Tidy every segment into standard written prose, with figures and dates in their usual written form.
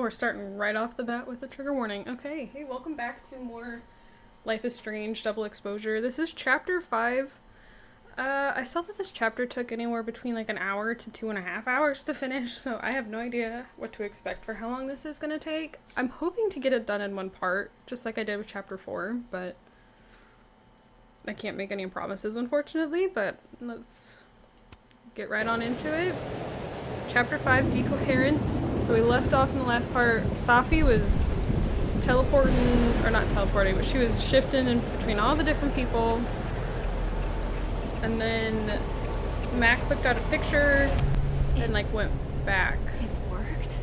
we're starting right off the bat with a trigger warning. Okay, hey, welcome back to more Life is Strange Double Exposure. This is chapter 5. I saw that this chapter took anywhere between like an hour to 2.5 hours to finish, so I have no idea what to expect for how long this is going to take. I'm hoping to get it done in one part, just like I did with chapter 4, but I can't make any promises, unfortunately, but let's get right on into it. Chapter 5, Decoherence. So we left off in the last part. Safi was teleporting, or not teleporting, but she was shifting in between all the different people. And then Max looked at a picture and like went back. It worked.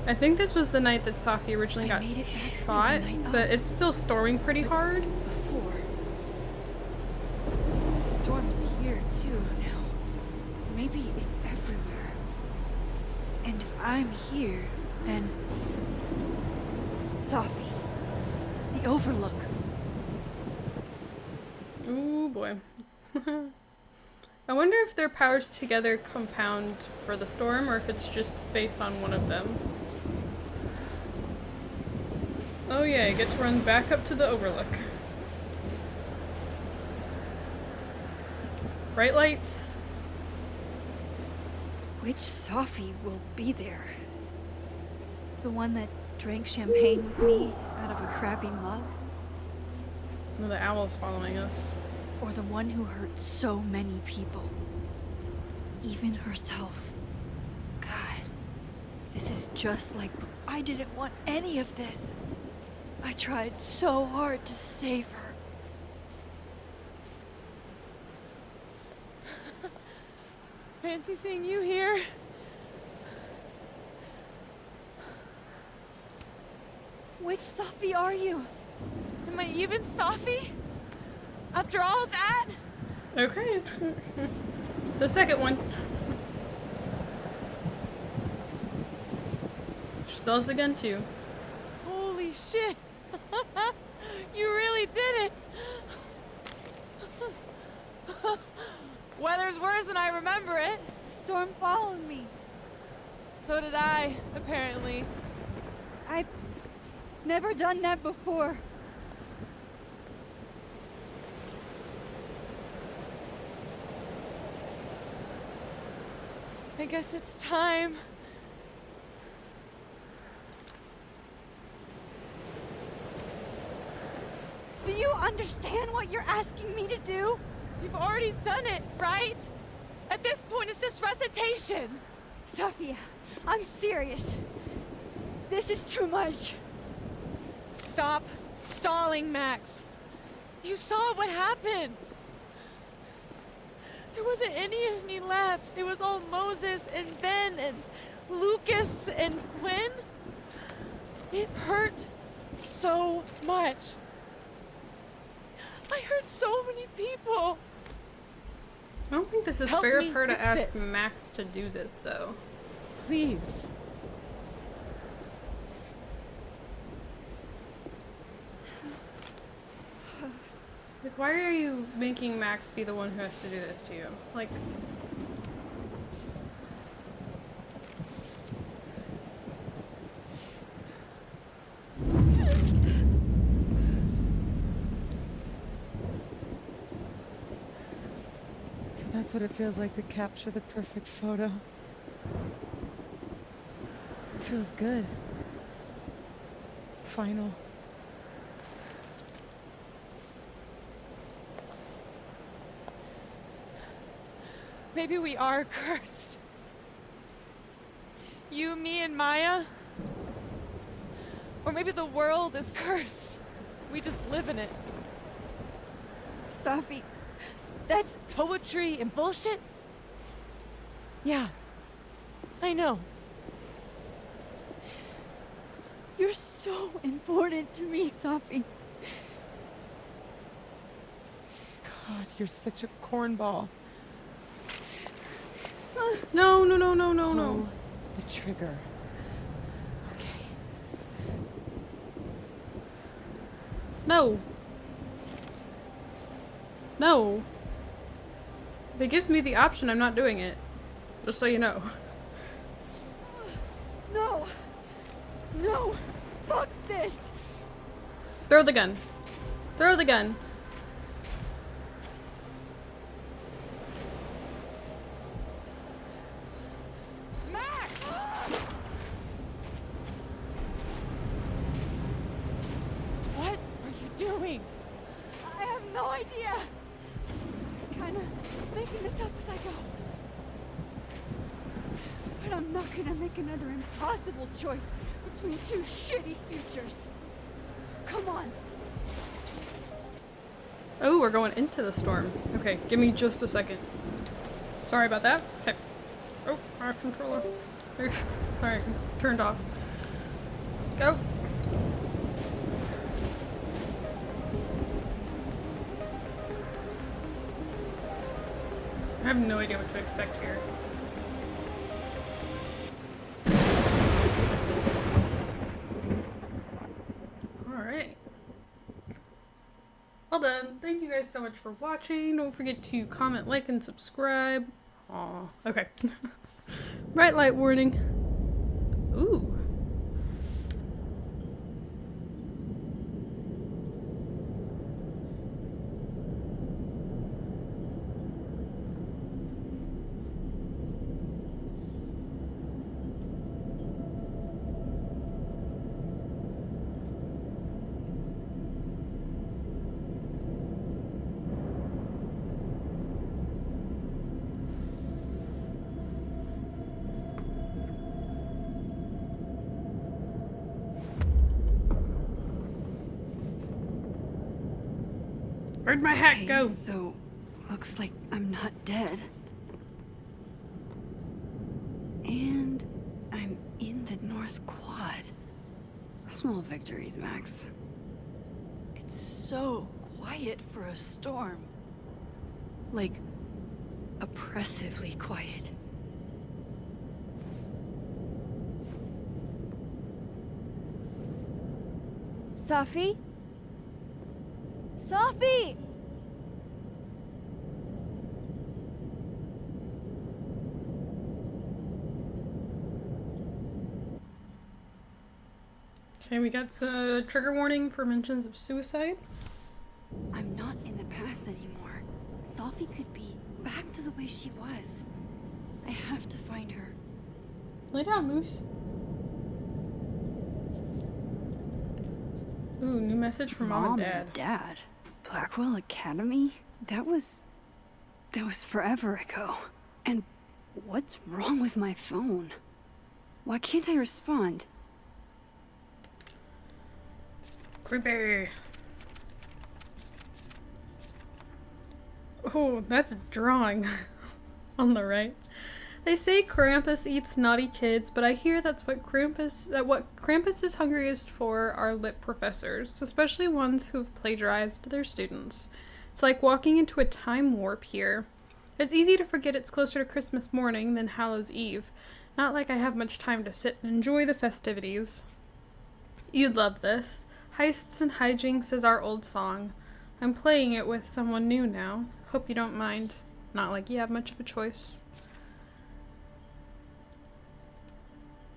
I think this was the night that Safi originally got shot, but it's still storming pretty hard. Before. Storm's here too now. Maybe it's everywhere. And if I'm here, then Safi, the Overlook. Ooh boy. I wonder if their powers together compound for the storm, or if it's just based on one of them. Oh yeah, you get to run back up to the Overlook. Bright lights. Which Safi will be there? The one that drank champagne with me out of a crappy mug? Oh, the owl's following us. Or the one who hurt so many people? Even herself. God, this is just like... I didn't want any of this. I tried so hard to save her. Fancy seeing you here. Which Safi are you? Am I even Safi? After all that? Okay. So second one. She sells the gun too. Holy shit. You really did it. Weather's worse than I remember it. Storm followed me. So did I, apparently. I've never done that before. I guess it's time. Do you understand what you're asking me to do? You've already done it, right? At this point, it's just recitation. Sophia, I'm serious. This is too much. Stop stalling, Max. You saw what happened. There wasn't any of me left. It was all Moses and Ben and Lucas and Quinn. It hurt so much. I hurt so many people. I don't think this is Help fair me of her to fix ask it. Max to do this, though. Please. Like, why are you making Max be the one who has to do this to you? Like... That's what it feels like to capture the perfect photo. It feels good. Final. Maybe we are cursed. You, me, and Maya. Or maybe the world is cursed. We just live in it. Sophie, that's Poetry and bullshit? Yeah. I know. you're so important to me, Sophie. God, you're such a cornball. No, no, no, no, no, no. Pull the trigger. Okay. No. No. If it gives me the option, I'm not doing it. Just so you know. No. No! Fuck this! Throw the gun. Throw the gun. Max! What are you doing? I have no idea! Kinda making this up as I go. But I'm not gonna make another impossible choice between two shitty futures. Come on. Oh, we're going into the storm. Okay, give me just a second. Sorry about that. Okay. Oh, our controller. Sorry, turned off. Go. I have no idea what to expect here. Alright. Well done. Thank you guys so much for watching. Don't forget to comment, like, and subscribe. Aw. Okay. Bright light warning. Ooh. Where'd my hat go? So, looks like I'm not dead. And I'm in the North Quad. Small victories, Max. It's so quiet for a storm. Like, oppressively quiet. Safi? Safi! Okay, we got a trigger warning for mentions of suicide. I'm not in the past anymore. Safi could be back to the way she was. I have to find her. Lay down, Moose. Ooh, new message from Mom and Dad. Blackwell Academy? That was forever ago. And what's wrong with my phone? Why can't I respond? Creepy. Oh, that's a drawing on the right. They say Krampus eats naughty kids, but I hear what Krampus is hungriest for are lit professors, especially ones who have plagiarized their students. It's like walking into a time warp here. It's easy to forget it's closer to Christmas morning than Hallows Eve. Not like I have much time to sit and enjoy the festivities. You'd love this. Heists and hijinks is our old song. I'm playing it with someone new now. Hope you don't mind. Not like you have much of a choice.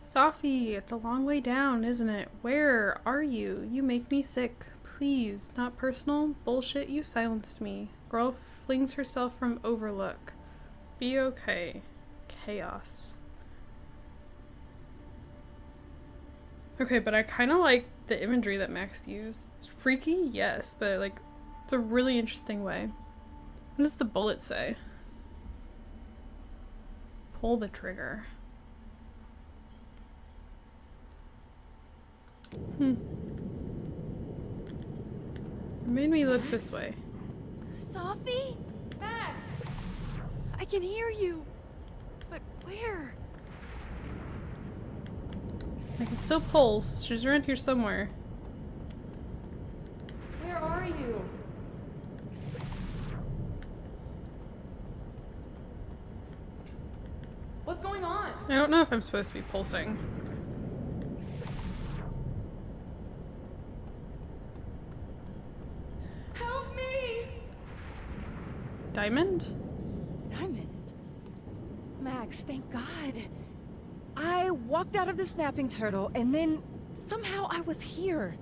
Safi, it's a long way down, isn't it? Where are you? You make me sick. Please, not personal. Bullshit, you silenced me. Girl flings herself from Overlook. Be okay. Chaos. Okay, but I kind of like the imagery that Max used. It's freaky, yes, but like, it's a really interesting way. What does the bullet say? Pull the trigger. It made me look this way. Safi? Max! I can hear you. But where? I can still pulse. She's around here somewhere. Where are you? What's going on? I don't know if I'm supposed to be pulsing. Help me! Diamond? Diamond. Max, thank God. I walked out of the snapping turtle and then Somehow I was here.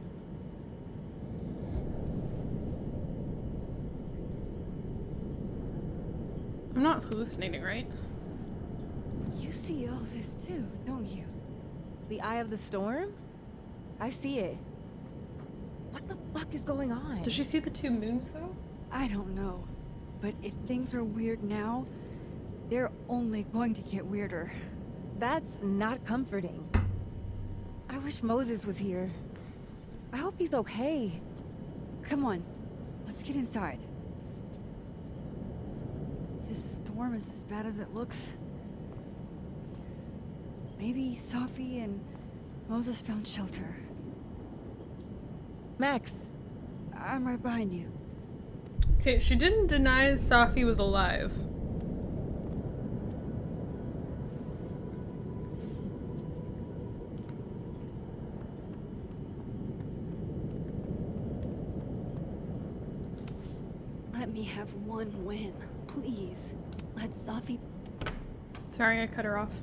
I'm not hallucinating, right? You see all this too, don't you? The eye of the storm? I see it. What the fuck is going on? Does she see the two moons, though? I don't know. But if things are weird now, they're only going to get weirder. That's not comforting. I wish Moses was here. I hope he's okay. Come on, let's get inside. This storm is as bad as it looks. Maybe Safi and Moses found shelter. Max, I'm right behind you. Okay, she didn't deny Safi was alive. Let me have one win, please. Let Safi... Sorry, I cut her off.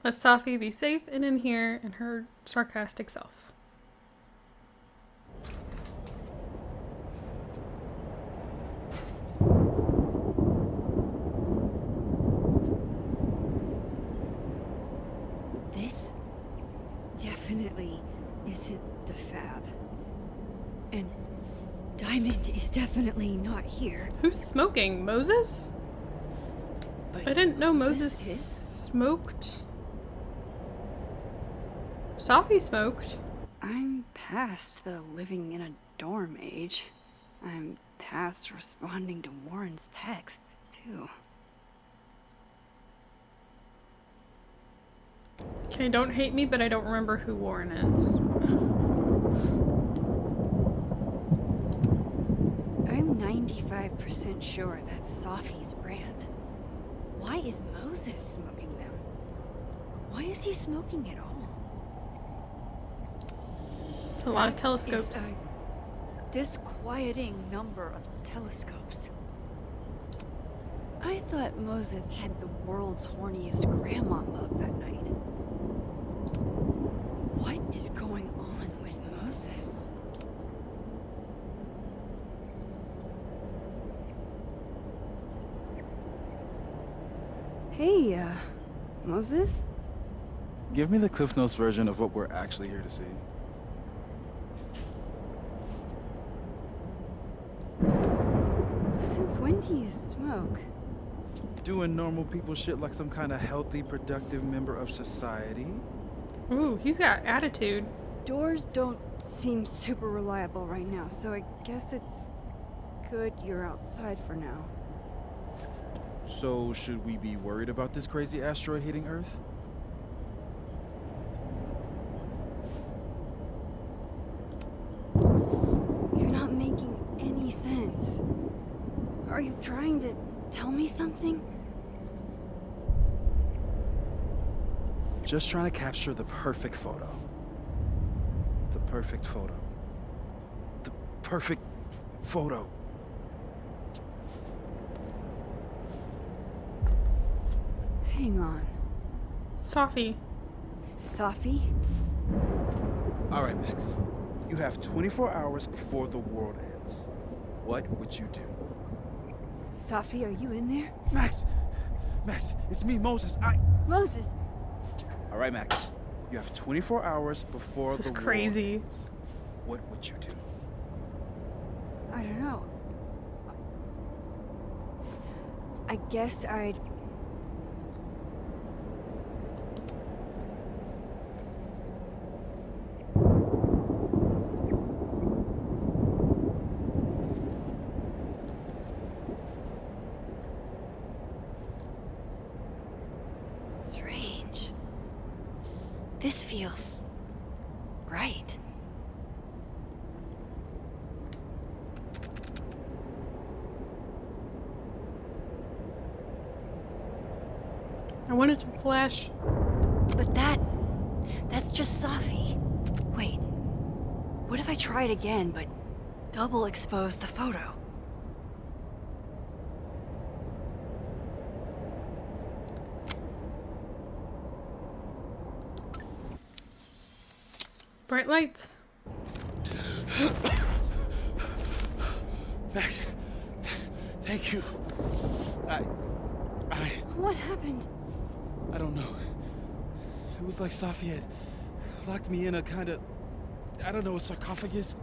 Let Safi be safe and in here and her sarcastic self. This definitely isn't the Fab. And Diamond is definitely not here. Who's smoking? Moses? But I didn't know Moses is? smoked. Safi smoked. I'm past the living in a dorm age. I'm past responding to Warren's texts, too. Okay, don't hate me, but I don't remember who Warren is. I'm 95% sure that's Safi's brand. Why is Moses smoking them? Why is he smoking at all? It's a lot of That telescopes. is a disquieting number of telescopes. I thought Moses had the world's horniest grandma love that night. What is going on with Moses? Hey, Moses? Give me the Cliff Notes version of what we're actually here to see. Since when do you smoke? Doing normal people shit like some kind of healthy, productive member of society. Ooh, he's got attitude. Doors don't seem super reliable right now, so I guess it's good you're outside for now. So, should we be worried about this crazy asteroid hitting Earth? You're not making any sense. Are you trying to tell me something? Just trying to capture the perfect photo. The perfect photo. The perfect photo. Hang on. Safi. Safi? All right, Max. You have 24 hours before the world ends. What would you do? Safi, are you in there? Max! Max, it's me, Moses. Moses! All right, Max. You have 24 hours before This is the crazy. world ends. What would you do? I don't know. I guess I'd... Strange. This feels... right. I wanted to flash. But that's just Safi. Wait, what if I try it again, but double expose the photo? Bright lights. Max, thank you. What happened? I don't know. It was like Safi had locked me in a kind of, I don't know, a sarcophagus.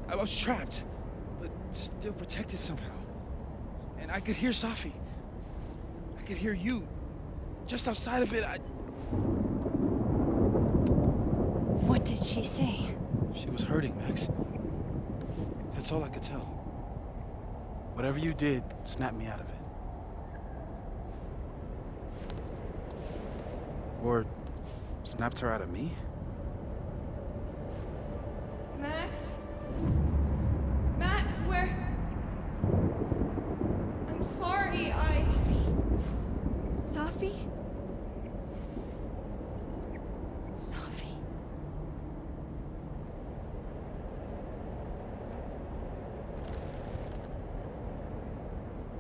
I was trapped, but still protected somehow. And I could hear Safi. I could hear you. Just outside of it, What did she say? She was hurting, Max. That's all I could tell. Whatever you did, snapped me out of it. Or snapped her out of me? Max? Max, where? I'm sorry, Safi? Safi?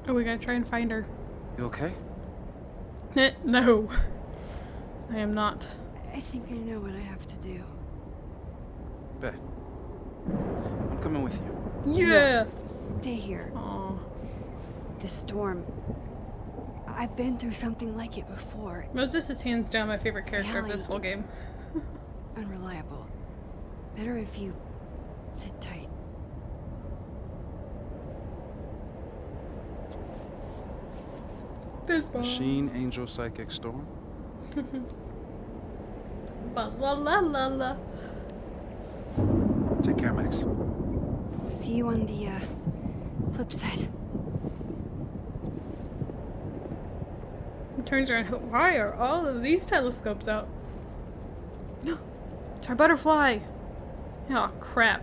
Oh, we gotta try and find her. You okay? No. I am not. I think I know what I have to do. Bet. I'm coming with you. Yeah! Stay here. Aw. The storm. I've been through something like it before. Moses is hands down my favorite character of Reality this whole gets game. Unreliable. Better if you sit tight. There's Bob. Machine, Angel, Psychic, Storm. Ba la la la la. Take care, Max. See you on the flip side. He turns around. Why are all of these telescopes out? It's our butterfly. Oh, crap.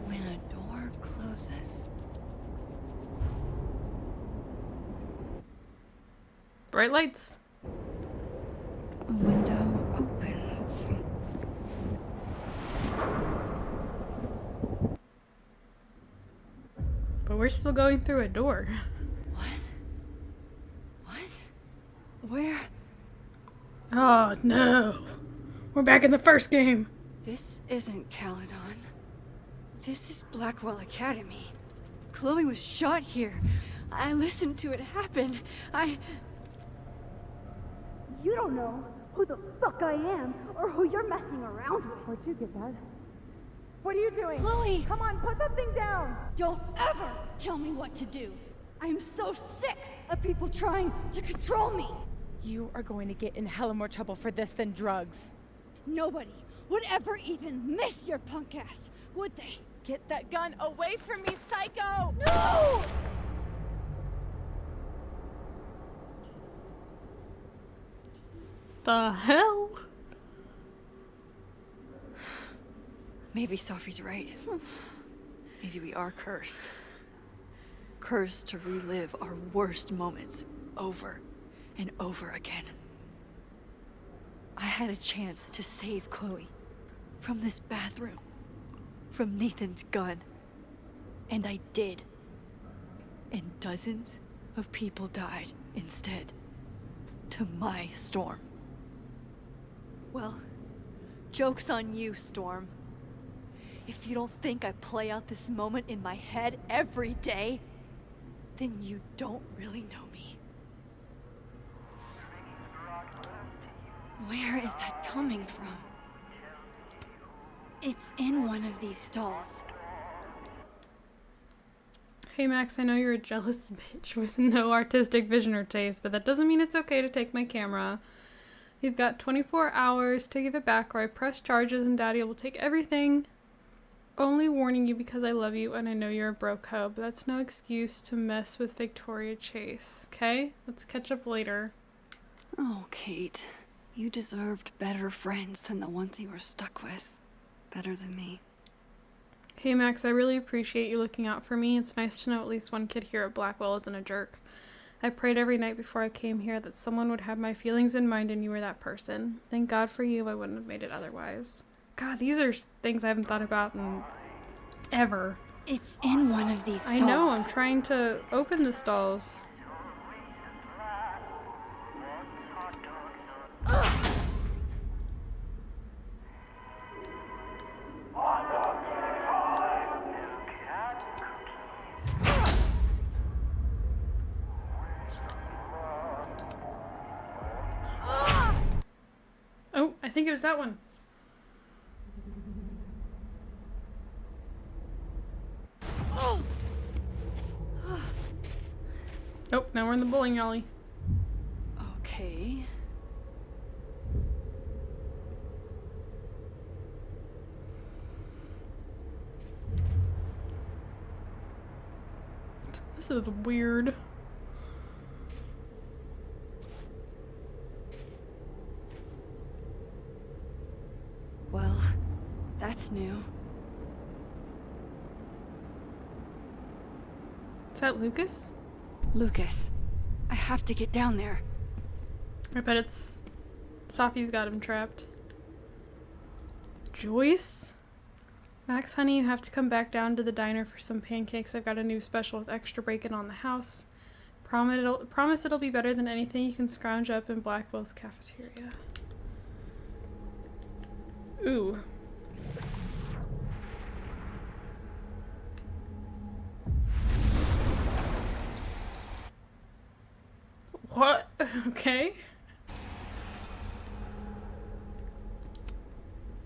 When a door closes. Bright lights. A window opens. But we're still going through a door. What? Where? Oh, no. We're back in the first game. This isn't Caledon. This is Blackwell Academy. Chloe was shot here. I listened to it happen. You don't know who the fuck I am or who you're messing around with. Where'd you get that? What are you doing? Chloe! Come on, put that thing down! Don't ever tell me what to do. I'm so sick of people trying to control me. You are going to get in hella more trouble for this than drugs. Nobody would ever even miss your punk ass, would they? Get that gun away from me, psycho! No! The hell? Maybe Safi's right. Maybe we are cursed. Cursed to relive our worst moments over and over again. I had a chance to save Chloe from this bathroom, from Nathan's gun, and I did. And dozens of people died instead, to my Storm. Well, joke's on you, Storm. If you don't think I play out this moment in my head every day, then you don't really know me. Where is that coming from? It's in one of these stalls. Hey Max, I know you're a jealous bitch with no artistic vision or taste, but that doesn't mean it's okay to take my camera. You've got 24 hours to give it back or I press charges and Daddy will take everything. Only warning you because I love you and I know you're a broke hoe, but that's no excuse to mess with Victoria Chase, okay? Let's catch up later. Oh, Kate. You deserved better friends than the ones you were stuck with. Better than me. Hey Max, I really appreciate you looking out for me. It's nice to know at least one kid here at Blackwell isn't a jerk. I prayed every night before I came here that someone would have my feelings in mind and you were that person. Thank God for you, I wouldn't have made it otherwise. God, these are things I haven't thought about in ever. It's in one of these stalls. I know, I'm trying to open the stalls. think it was that one. Oh! Oh, now we're in the bowling alley. Okay. This is weird. Well, that's new. Is that Lucas? Lucas, I have to get down there. I bet it's... Safi's got him trapped. Joyce? Max, honey, you have to come back down to the diner for some pancakes. I've got a new special with extra bacon on the house. Promise it'll be better than anything you can scrounge up in Blackwell's cafeteria. Ooh. What? Okay.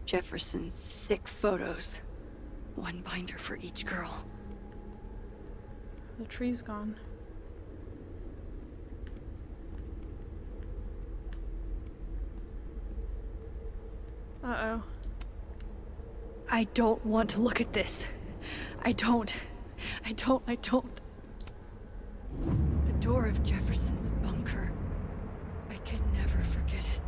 Jefferson's sick photos. One binder for each girl. The tree's gone. Uh-oh. I don't want to look at this. I don't. The door of Jefferson's bunker. I can never forget it.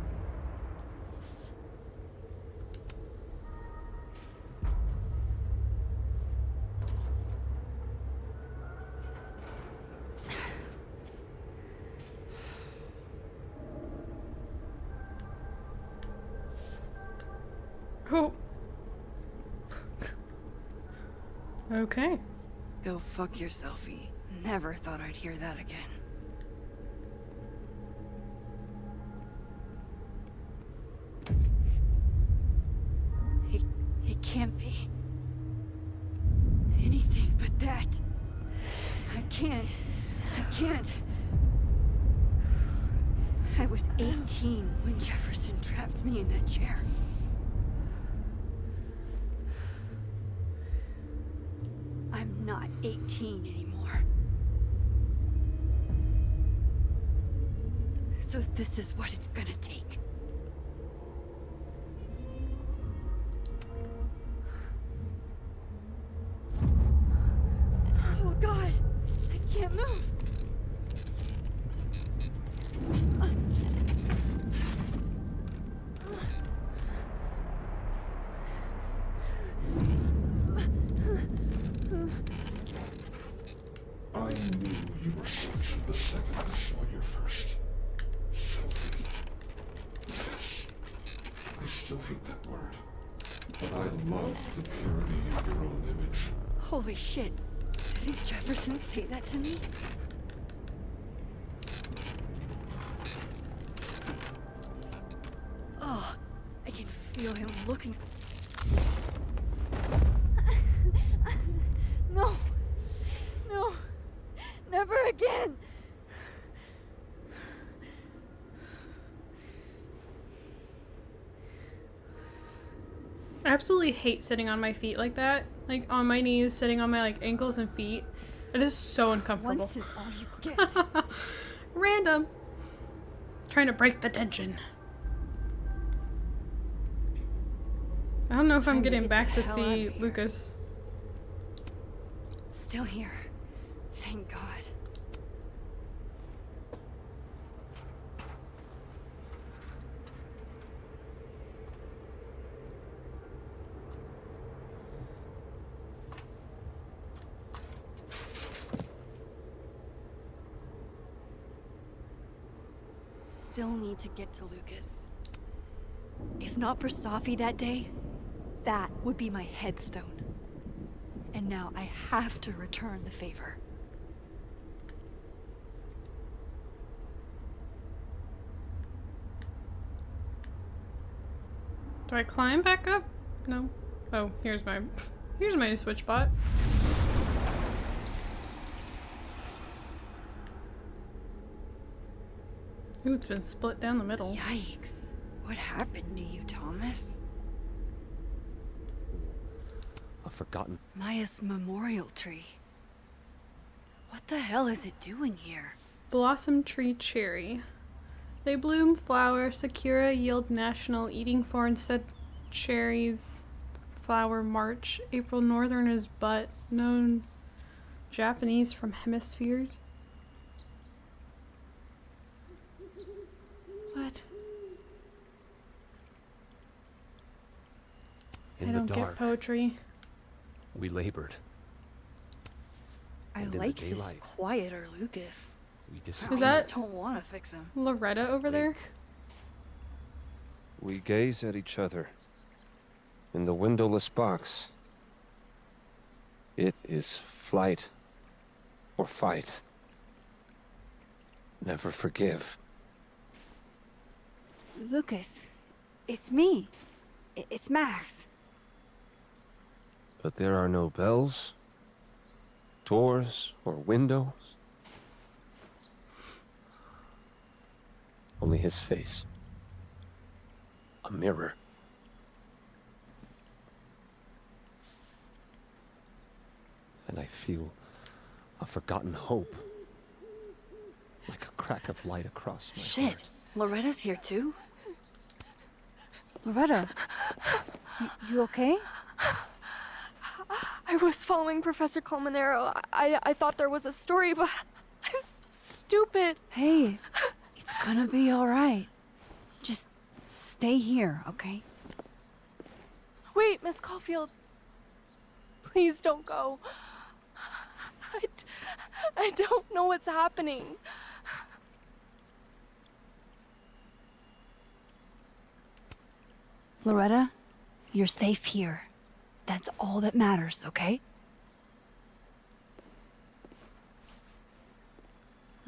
Oh. Okay. Go fuck yourselfie. Never thought I'd hear that again. He can't be anything but that. I can't. I was 18 when Jefferson trapped me in that chair. I'm not 18 anymore. So this is what it's gonna take. Oh God, I can't move. I knew you were such the second I saw you first. Selfie. Yes. I still hate that word. But I love the purity of your own image. Holy shit. Did Jefferson say that to me? Oh, I can feel him looking. No. No. Never again. I absolutely hate sitting on my feet like that. Like, on my knees, sitting on my, like, ankles and feet. It is so uncomfortable. Once is all you get. Random. Trying to break the tension. I don't know if I'm Time to getting get back the to hell see outta here. Lucas. Still here. Thank God. Still need to get to Lucas. If not for Safi that day, that would be my headstone. And now I have to return the favor. Do I climb back up? No. Oh, here's my switch bot. Ooh, it's been split down the middle. Yikes. What happened to you, Thomas? A forgotten. Maya's memorial tree. What the hell is it doing here? Blossom tree cherry. They bloom, flower, sakura yield national, eating for instead cherries, flower March, April northern is but, known Japanese from hemispheres. What? In I the don't dark, get poetry. we labored. I And in the like this daylight, quieter Lucas. we I disappeared. that- just don't want to fix him. Loretta over there? Wake. We gaze at each other in the windowless box. It is flight or fight. Never forgive. Lucas, it's me. It's Max. But there are no bells, doors, or windows. Only his face. A mirror. And I feel a forgotten hope. Like a crack of light across my Shit, heart. Loretta's here too? Loretta, you okay? I was following Professor Colmenero. I thought there was a story, but I'm so stupid. Hey, it's gonna be alright. Just stay here, okay? Wait, Miss Caulfield. Please don't go. I don't know what's happening. Loretta, you're safe here. That's all that matters, okay?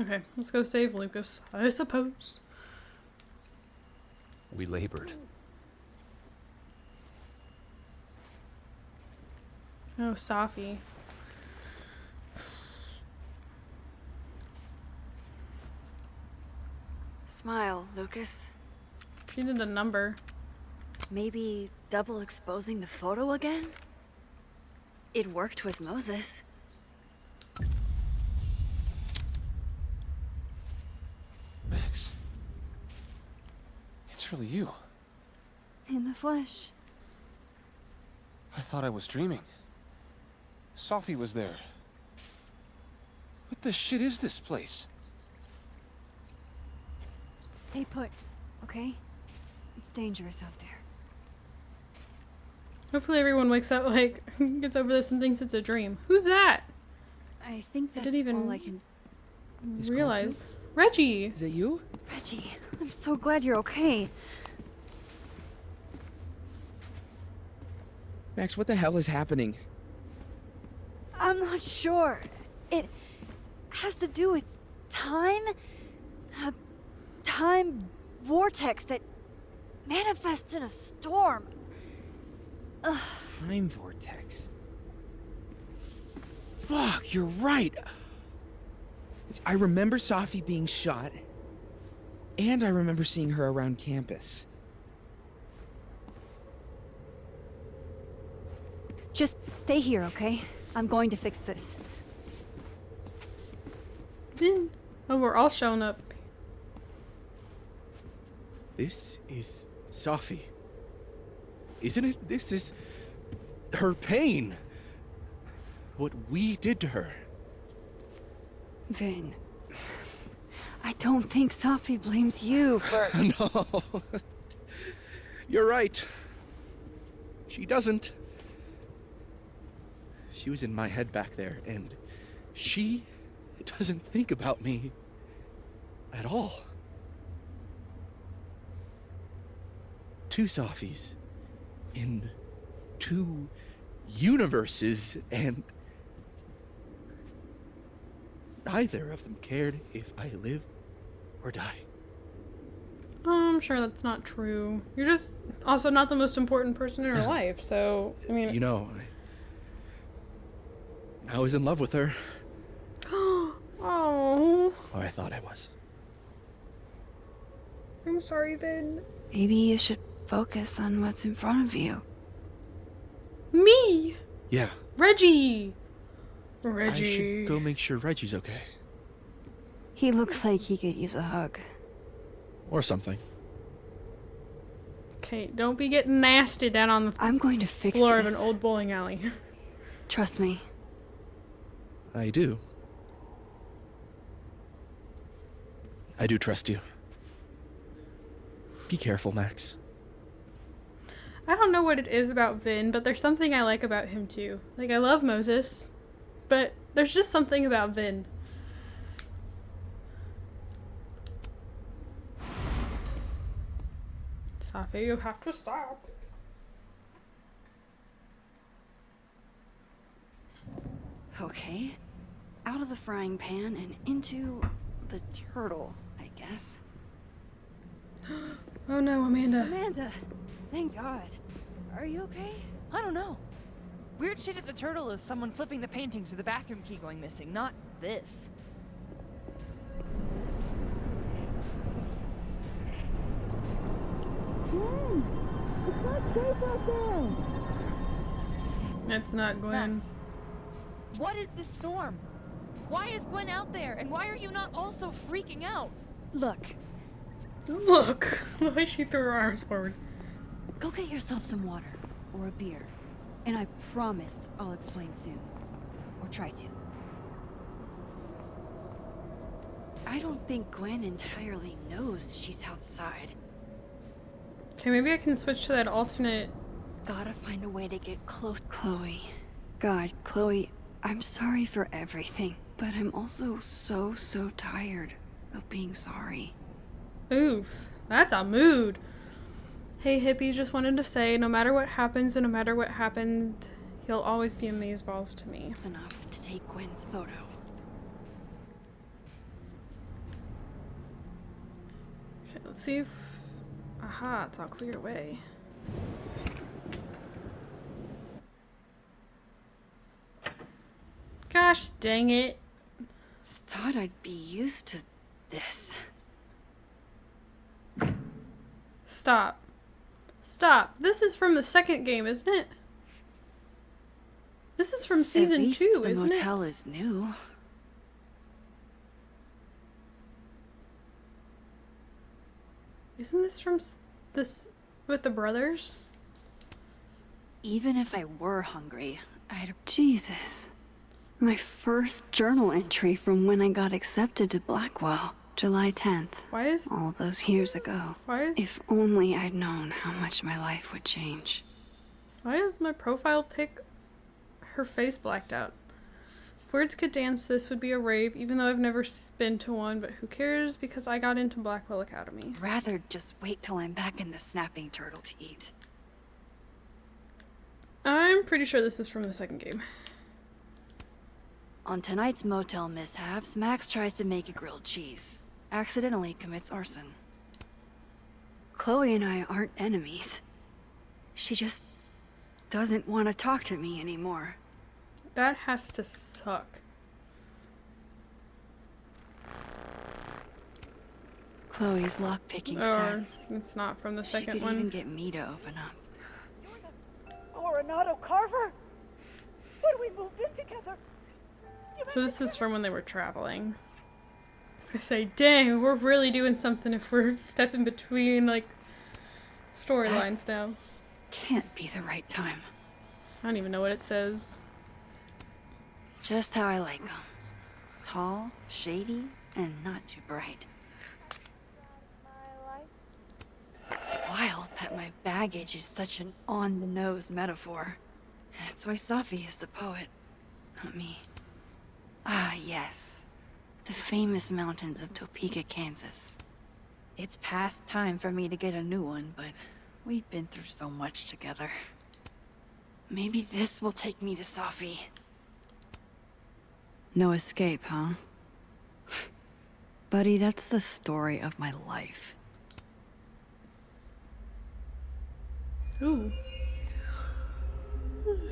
Okay, let's go save Lucas, I suppose. We labored. Oh, Safi. Smile, Lucas. She did a number. Maybe double exposing the photo again? It worked with Moses. Max. It's really you. In the flesh. I thought I was dreaming. Sophie was there. What the shit is this place? Stay put, okay? It's dangerous out there. Hopefully everyone wakes up, like, gets over this and thinks it's a dream. Who's that? I think I that's didn't even all I can... Miss realize. Reggie! Is that you? Reggie, I'm so glad you're okay. Max, what the hell is happening? I'm not sure. It has to do with time? A time vortex that manifests in a storm. Ugh. Time vortex. Fuck, you're right. I remember Sophie being shot, and I remember seeing her around campus. Just stay here, okay? I'm going to fix this. Ben. Oh, we're all showing up. This is Sophie. Isn't it? This is her pain. What we did to her. Vin, I don't think Sophie blames you for... No. You're right. She doesn't. She was in my head back there, and she doesn't think about me at all. Two Sophies in two universes, and neither of them cared if I live or die. I'm sure that's not true. You're just also not the most important person in her life, so, I mean... You know, I was in love with her. Oh, Or I thought I was. I'm sorry, Vin. Maybe you should focus on what's in front of you. Me! Yeah. Reggie! I Reggie. should go make sure Reggie's okay. He looks like he could use a hug. Or something. Okay, don't be getting nasty down on the I'm going to fix floor this. of an old bowling alley. Trust me. I do. I do trust you. Be careful, Max. I don't know what it is about Vin, but there's something I like about him too. Like, I love Moses, but there's just something about Vin. Safi, you have to stop. Okay. Out of the frying pan and into the turtle, I guess. Oh no, Amanda. Amanda! Thank God. Are you okay? I don't know. Weird shit at the turtle is someone flipping the paintings or the bathroom key going missing, not this. It's not Gwen. Max, what is this storm? Why is Gwen out there? And why are you not also freaking out? Look, Look! The way she threw her arms forward. go get yourself some water or a beer. And I promise I'll explain soon. Or try to. I don't think Gwen entirely knows she's outside. Okay, maybe I can switch to that alternate. Gotta find a way to get close. Chloe. God, Chloe, I'm sorry for everything. But I'm also so tired of being sorry. Oof, that's a mood. Hey hippie, just wanted to say, no matter what happens and no matter what happened, you'll always be amazeballs to me. It's enough to take Gwen's photo. Okay, let's see if... Aha, it's all cleared away. Gosh dang it. Thought I'd be used to this. Stop. Stop. This is from the second game, isn't it? This is from season At least 2, the isn't it? motel is new. Isn't this from this with the brothers? Even if I were hungry, I'd... Jesus. My first journal entry from when I got accepted to Blackwell. July 10th. Why is All those years ago. why If only I'd known how much my life would change. is my profile pic her face blacked out? If words could dance, this would be a rave, even though I've never been to one, but who cares because I got into Blackwell Academy. Rather just wait till I'm back in the snapping turtle to eat. I'm pretty sure this is from the second game. On tonight's motel mishaps, Max tries to make a grilled cheese. Accidentally commits arson. Chloe and I aren't enemies. She just doesn't want to talk to me anymore. That has to suck. Chloe's lockpicking Or set. it's not from the She second could one. even get me to open up. Coronado Carver? When we moved in together. So this is from when they were traveling. I was gonna say, dang, we're really doing something if we're stepping between, like, storylines now. Can't be the right time. I don't even know what it says. Just how I like them. Tall, shady, and not too bright. Wild that my baggage is such an on-the-nose metaphor. That's why Safi is the poet, not me. Ah, yes. The famous mountains of Topeka, Kansas. It's past time for me to get a new one, but we've been through so much together. Maybe this will take me to Safi. No escape, huh? Buddy, that's the story of my life. Ooh.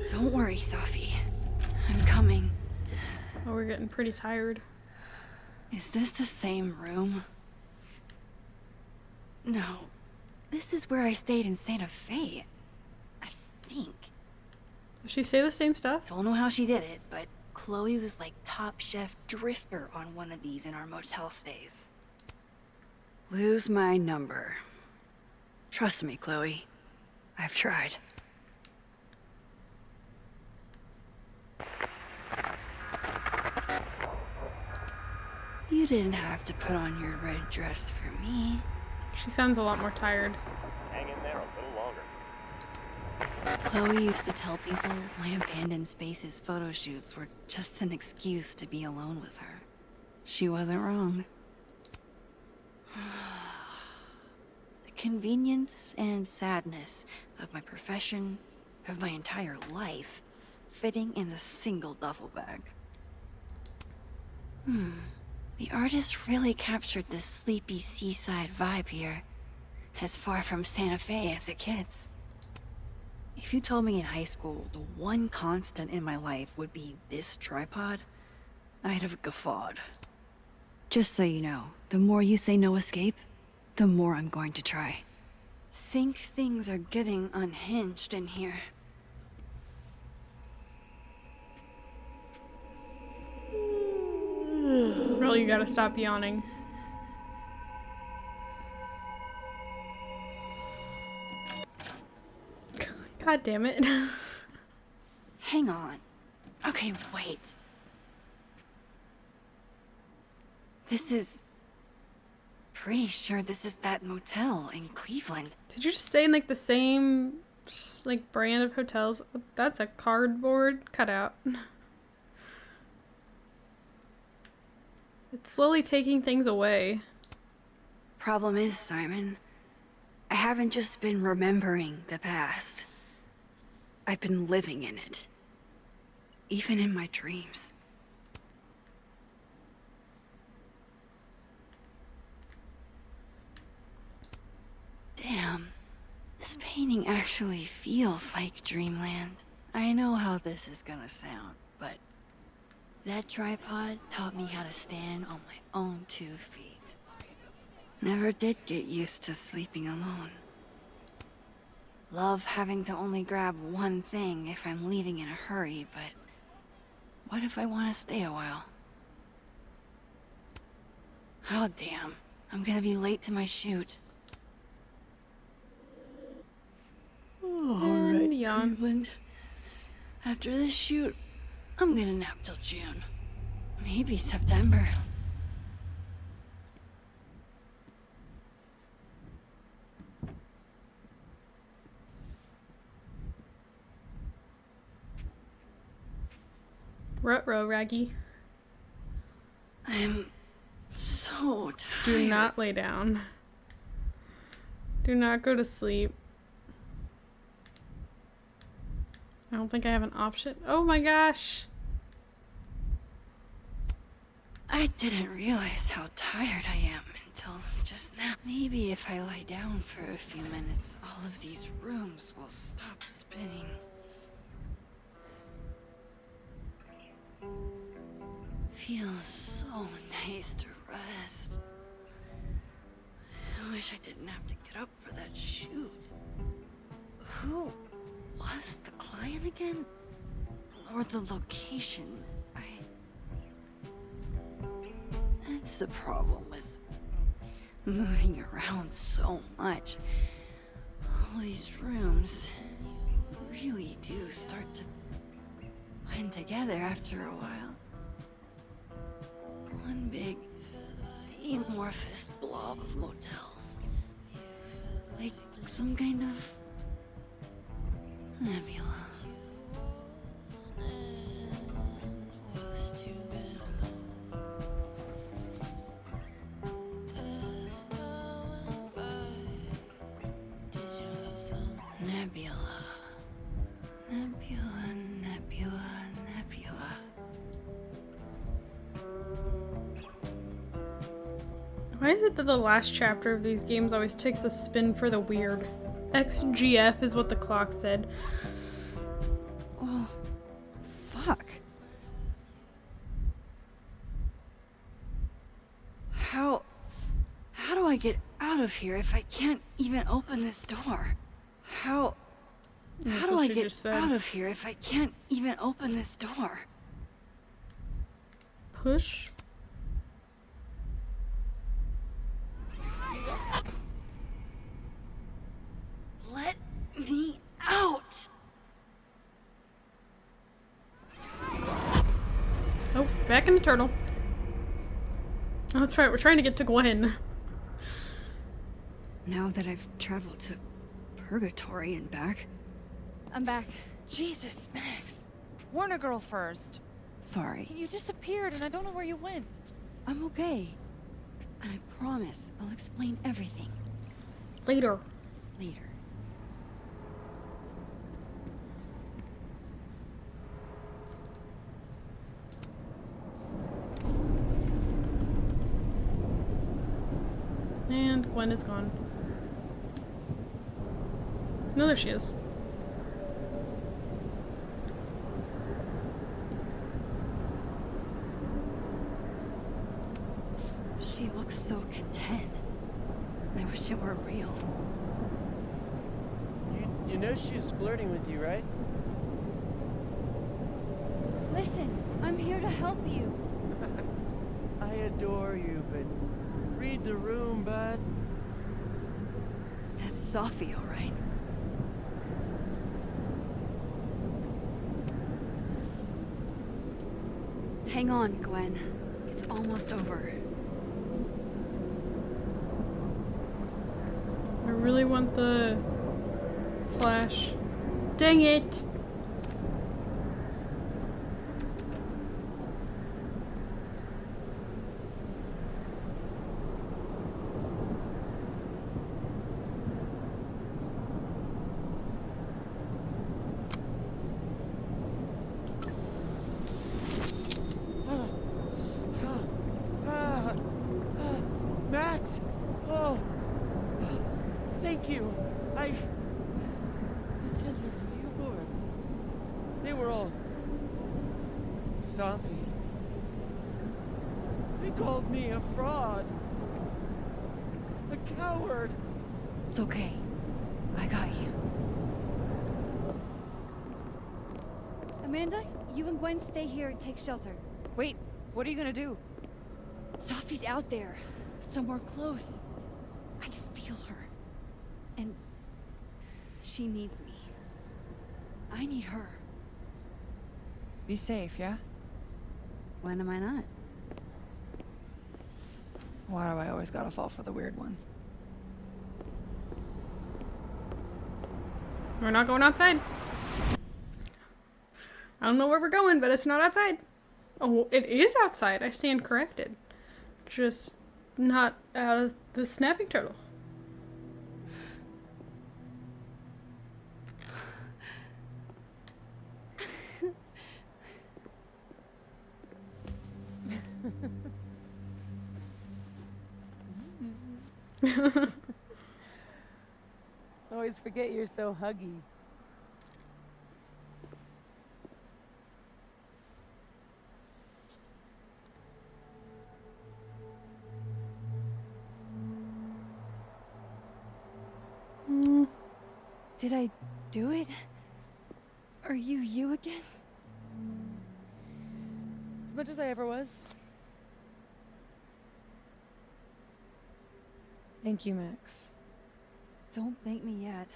Don't worry, Safi. I'm coming. Oh, we're getting pretty tired. Is this the same room? No. This is where I stayed in Santa Fe. I think. Does she say the same stuff? Don't know how she did it, but Chloe was like top chef drifter on one of these in our motel stays. Lose my number. Trust me, Chloe. I've tried. You didn't have to put on your red dress for me. She sounds a lot more tired. Hang in there a little longer. Chloe used to tell people my abandoned spaces photo shoots were just an excuse to be alone with her. She wasn't wrong. The convenience and sadness of my profession, of my entire life, fitting in a single duffel bag. The artist really captured this sleepy seaside vibe here, as far from Santa Fe as it gets. If you told me in high school the one constant in my life would be this tripod, I'd have guffawed. Just so you know, the more you say no escape, the more I'm going to try. Think things are getting unhinged in here. Girl, you gotta stop yawning. God damn it. Hang on. Okay, wait. This is... Pretty sure this is that motel in Cleveland. Did you just stay in like the same like brand of hotels? That's a cardboard cutout. It's slowly taking things away. Problem is, Simon, I haven't just been remembering the past. I've been living in it. Even in my dreams. Damn. This painting actually feels like dreamland. I know how this is gonna sound, but that tripod taught me how to stand on my own 2 feet. Never did get used to sleeping alone. Love having to only grab one thing if I'm leaving in a hurry, but what if I want to stay a while? Oh damn, I'm gonna be late to my shoot. Alright, yawn. Cleveland. After this shoot, I'm gonna nap till June. Maybe September. Ruh-roh, Raggy. I'm so tired. Do not lay down. Do not go to sleep. I don't think I have an option. Oh my gosh. I didn't realize how tired I am until just now. Maybe if I lie down for a few minutes, all of these rooms will stop spinning. Feels so nice to rest. I wish I didn't have to get up for that shoot. Who was the client again? Or the location? That's the problem with moving around so much. All these rooms really do start to blend together after a while. One big amorphous blob of motels. Like some kind of nebula. Nebula. Nebula, nebula, nebula. Why is it that the last chapter of these games always takes a spin for the weird? XGF is what the clock said. Oh, fuck. How do I get out out of here if I can't even open this door? How That's do what I she get just said. out of here if I can't even open this door? Push. Let me out! Oh, back in the turtle. Oh, that's right. We're trying to get to Gwen. Now that I've traveled to Purgatory and back, I'm back. Jesus, Max. Warn a girl first. sorry. You disappeared and I don't know where you went. I'm okay. And I promise I'll explain everything Later. later. And Gwen is gone. No, there she is. She looks so content. I wish it were real. You know she was flirting with you, right? Listen, I'm here to help you. I adore you, but read the room, bud. That's Sophie, all right. Hang on, Gwen. It's almost over. I really want the flash. Dang it! Max! Oh! Thank you. The tender you were. They were all... Sophie. They called me a fraud. A coward. It's okay. I got you. Amanda, you and Gwen stay here and take shelter. Wait, what are you gonna do? Sophie's out there. Somewhere close. I can feel her. And she needs me. I need her. Be safe, yeah? When am I not? Why do I always gotta fall for the weird ones? We're not going outside. I don't know where we're going, but it's not outside. Oh, it is outside. I stand corrected. Just not out of the snapping turtle. Always forget you're so huggy. Did I do it? Are you again? As much as I ever was. Thank you, Max. Don't thank me yet.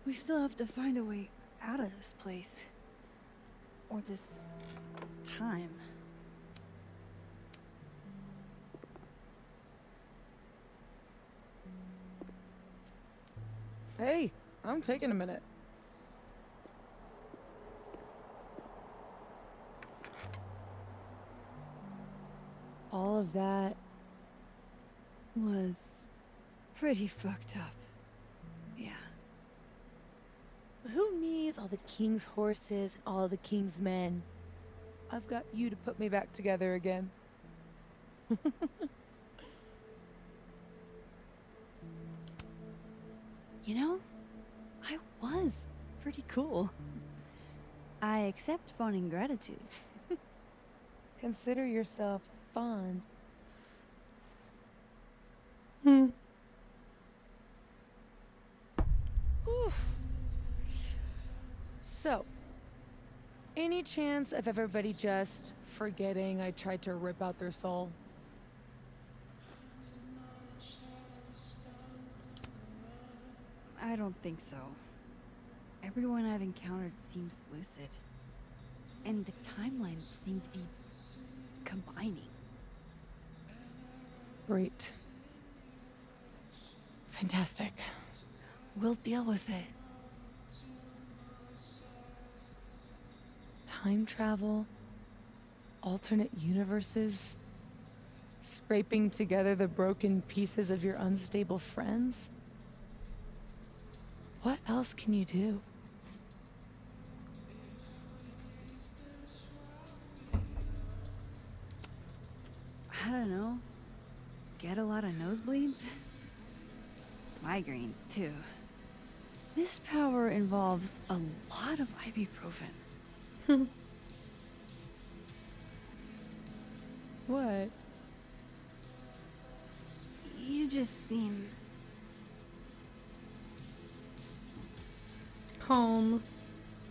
We still have to find a way out of this place. Or this time. Hey, I'm taking a minute. All of that was pretty fucked up. Yeah. Who needs all the king's horses and all the king's men? I've got you to put me back together again. You know, I was pretty cool. I accept fun and gratitude. Consider yourself fond. chance of everybody just forgetting I tried to rip out their soul? I don't think so. Everyone I've encountered seems lucid. And the timelines seem to be combining. Great. Fantastic. We'll deal with it. Time travel, alternate universes, scraping together the broken pieces of your unstable friends. What else can you do? I don't know. Get a lot of nosebleeds? Migraines, too. This power involves a lot of ibuprofen. What? You just seem Calm.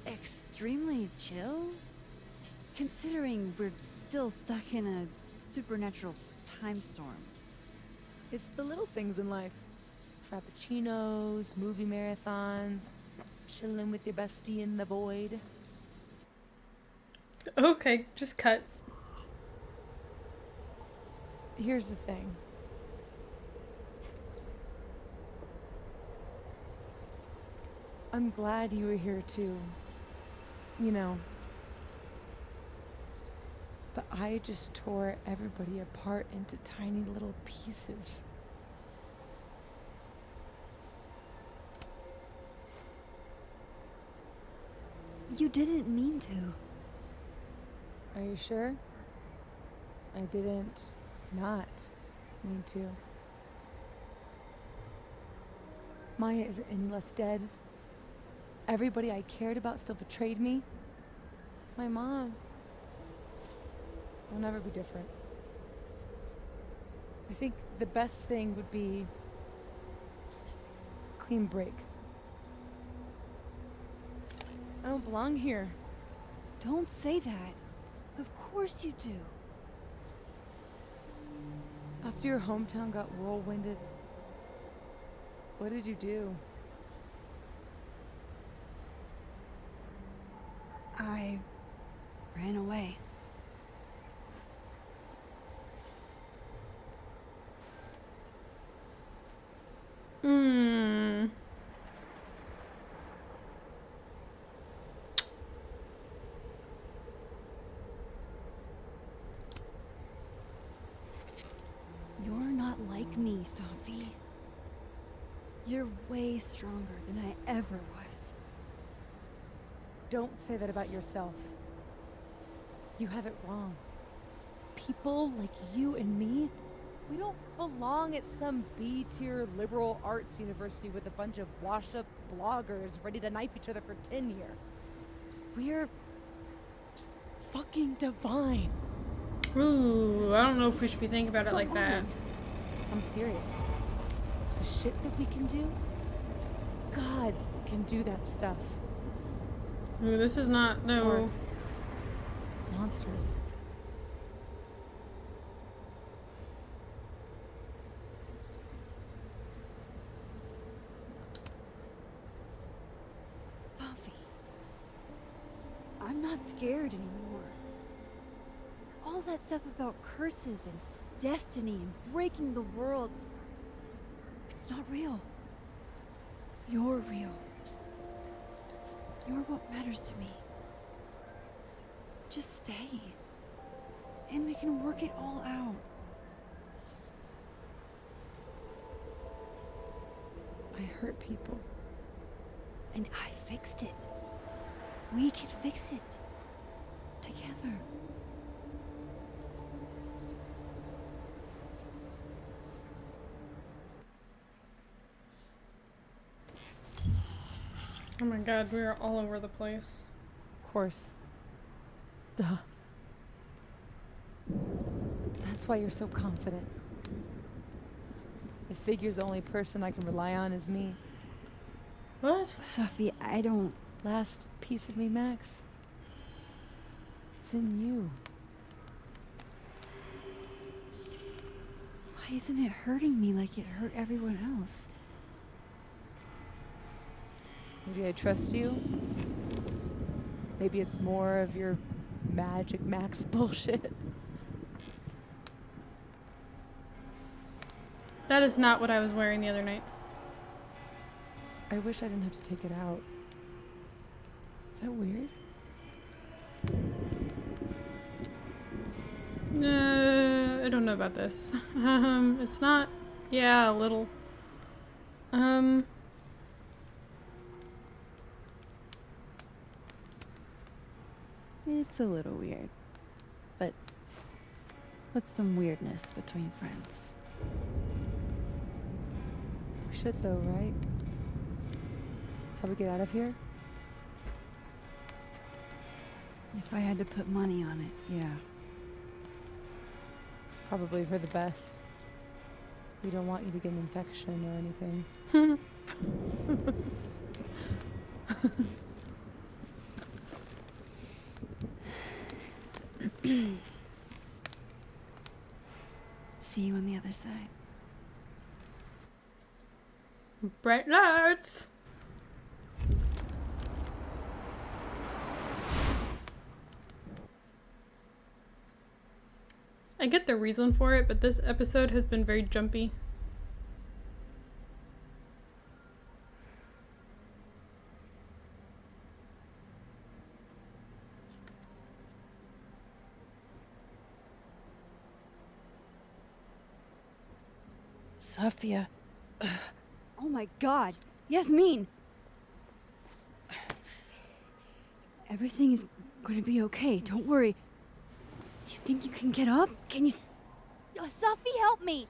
extremely chill, considering we're still stuck in a supernatural time storm. It's the little things in life. Frappuccinos, movie marathons, chilling with your bestie in the void. Okay, just cut. Here's the thing. I'm glad you were here too. You know. But I just tore everybody apart into tiny little pieces. You didn't mean to. Are you sure? I didn't not mean to. Maya isn't any less dead. Everybody I cared about still betrayed me. My mom will never be different. I think the best thing would be clean break. I don't belong here. Don't say that. Of course you do. After your hometown got whirlwinded, what did you do? I ran away. Hmm. You're not like me, Sophie. You're way stronger than I ever was. Don't say that about yourself. You have it wrong. People like you and me, we don't belong at some B-tier liberal arts university with a bunch of washed-up bloggers ready to knife each other for tenure. We're fucking divine. Ooh, I don't know if we should be thinking about it like that. on. I'm serious. The shit that we can do, gods can do that stuff. Ooh, this is not, no. Or monsters. Sophie, I'm not scared anymore. All that stuff about curses and destiny and breaking the world, it's not real. You're real. You're what matters to me. Just stay, and we can work it all out. I hurt people. And I fixed it. We can fix it. Together. Oh my god, we are all over the place. Of course. Duh. That's why you're so confident. The figure's the only person I can rely on is me. What? Sophie, I don't... Last piece of me, Max. It's in you. Why isn't it hurting me like it hurt everyone else? Maybe I trust you. Maybe it's more of your Magic Max bullshit. That is not what I was wearing the other night. I wish I didn't have to take it out. Is that weird? I don't know about this. It's not. Yeah, a little. It's a little weird. But what's some weirdness between friends? We should though, right? That's how we get out of here? If I had to put money on it, yeah. It's probably for the best. We don't want you to get an infection or anything. See you on the other side. Bright lights! I get the reason for it, but this episode has been very jumpy. Sophia. Oh my god. Yasmin! Everything is gonna be okay. Don't worry. Do you think you can get up? Can you... Sophie, help me!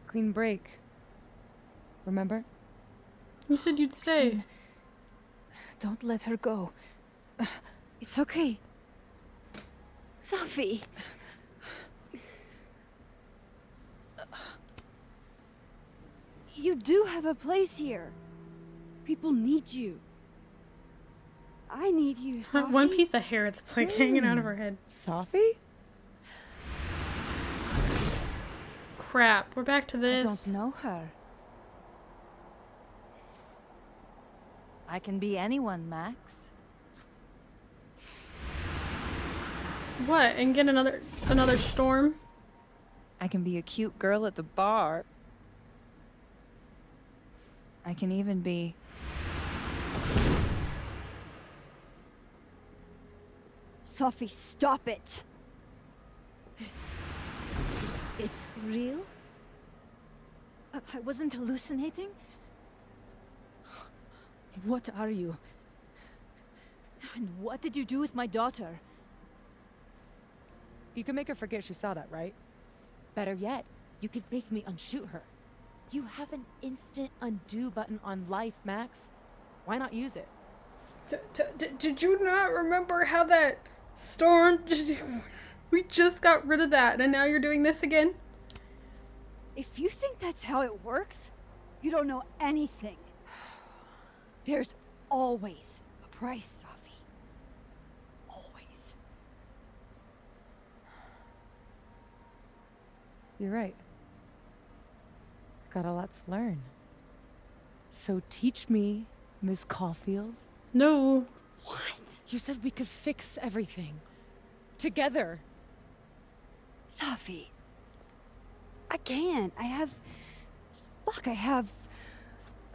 Clean break. Remember? You said you'd stay. Don't let her go. It's okay. Sophie! You do have a place here. People need you. I need you, Sophie. One piece of hair that's like hanging out of her head. Sophie? Crap, we're back to this. I don't know her. I can be anyone, Max. What? And get another storm? I can be a cute girl at the bar. I can even be... Sophie, stop it! It's real? I wasn't hallucinating? What are you? And what did you do with my daughter? You can make her forget she saw that, right? Better yet, you could make me unshoot her. You have an instant undo button on life, Max. Why not use it? Did you not remember how that storm... We just got rid of that, and now you're doing this again? If you think that's how it works, you don't know anything. There's always a price, Sophie. Always. You're right. Got a lot to learn. So teach me, Miss Caulfield. No. What? You said we could fix everything. Together. Sophie. I can't. I have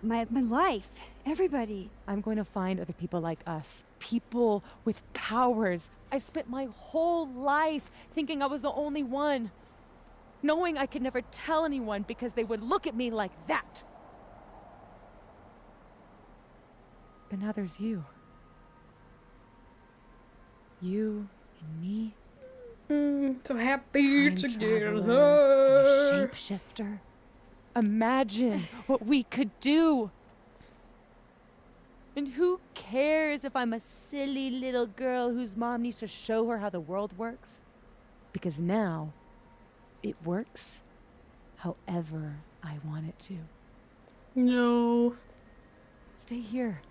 my life. Everybody. I'm going to find other people like us. People with powers. I spent my whole life thinking I was the only one. Knowing I could never tell anyone because they would look at me like that. But now there's you. You and me. So happy Time together. traveler and a shapeshifter. Imagine what we could do. And who cares if I'm a silly little girl whose mom needs to show her how the world works? Because now, it works however I want it to. No. Stay here.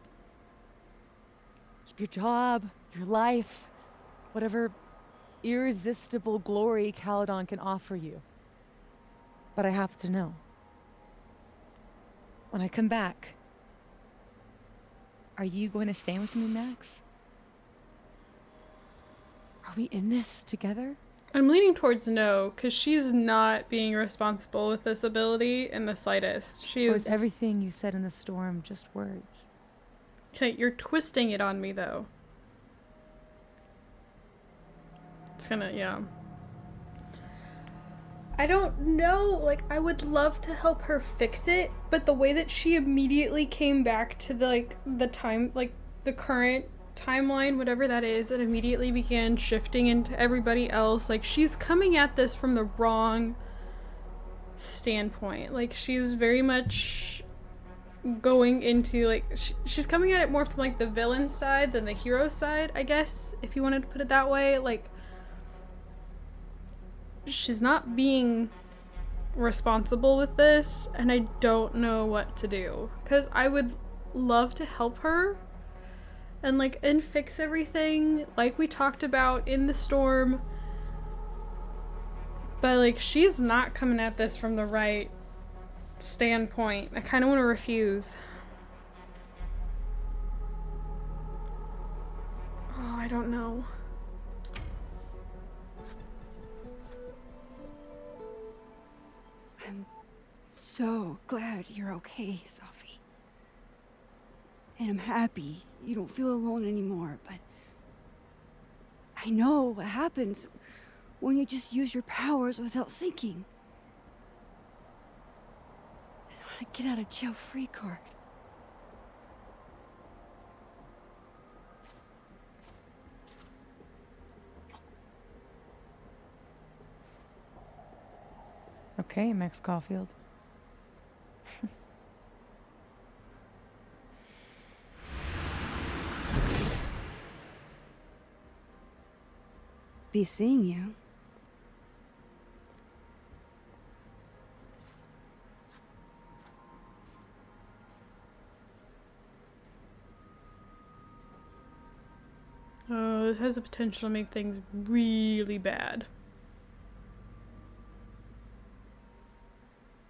Keep your job, your life, whatever irresistible glory Caledon can offer you. But I have to know. When I come back, are you going to stay with me, Max? Are we in this together? I'm leaning towards no, because she's not being responsible with this ability in the slightest. She Or is. is everything you said in the storm just words? Okay, you're twisting it on me, though. It's gonna, yeah. I don't know, like, I would love to help her fix it, but the way that she immediately came back to the, like, the time, like, the current timeline, whatever that is, and immediately began shifting into everybody else, like, she's coming at this from the wrong standpoint. Like, she's very much going into, like, she's coming at it more from, like, the villain side than the hero side, I guess, if you wanted to put it that way. Like, she's not being responsible with this, and I don't know what to do, because I would love to help her and, like, and fix everything like we talked about in the storm, but, like, she's not coming at this from the right standpoint. I kind of want to refuse. Oh, I don't know. I'm so glad you're okay, Sophie. And I'm happy you don't feel alone anymore, but I know what happens when you just use your powers without thinking. I want to get out of jail free card. Okay, Max Caulfield. Be seeing you. Oh, this has the potential to make things really bad.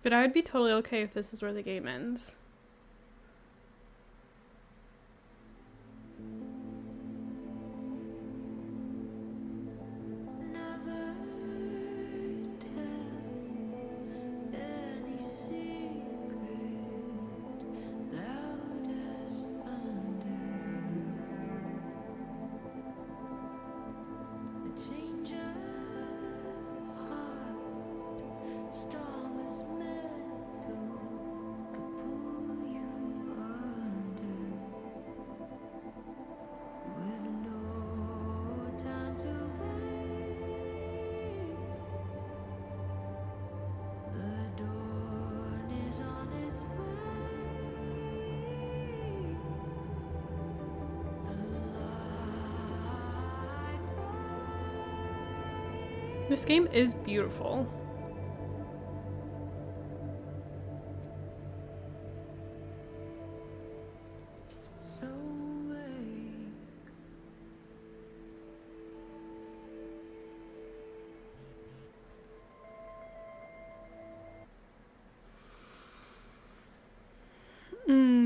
But I would be totally okay if this is where the game ends. This game is beautiful.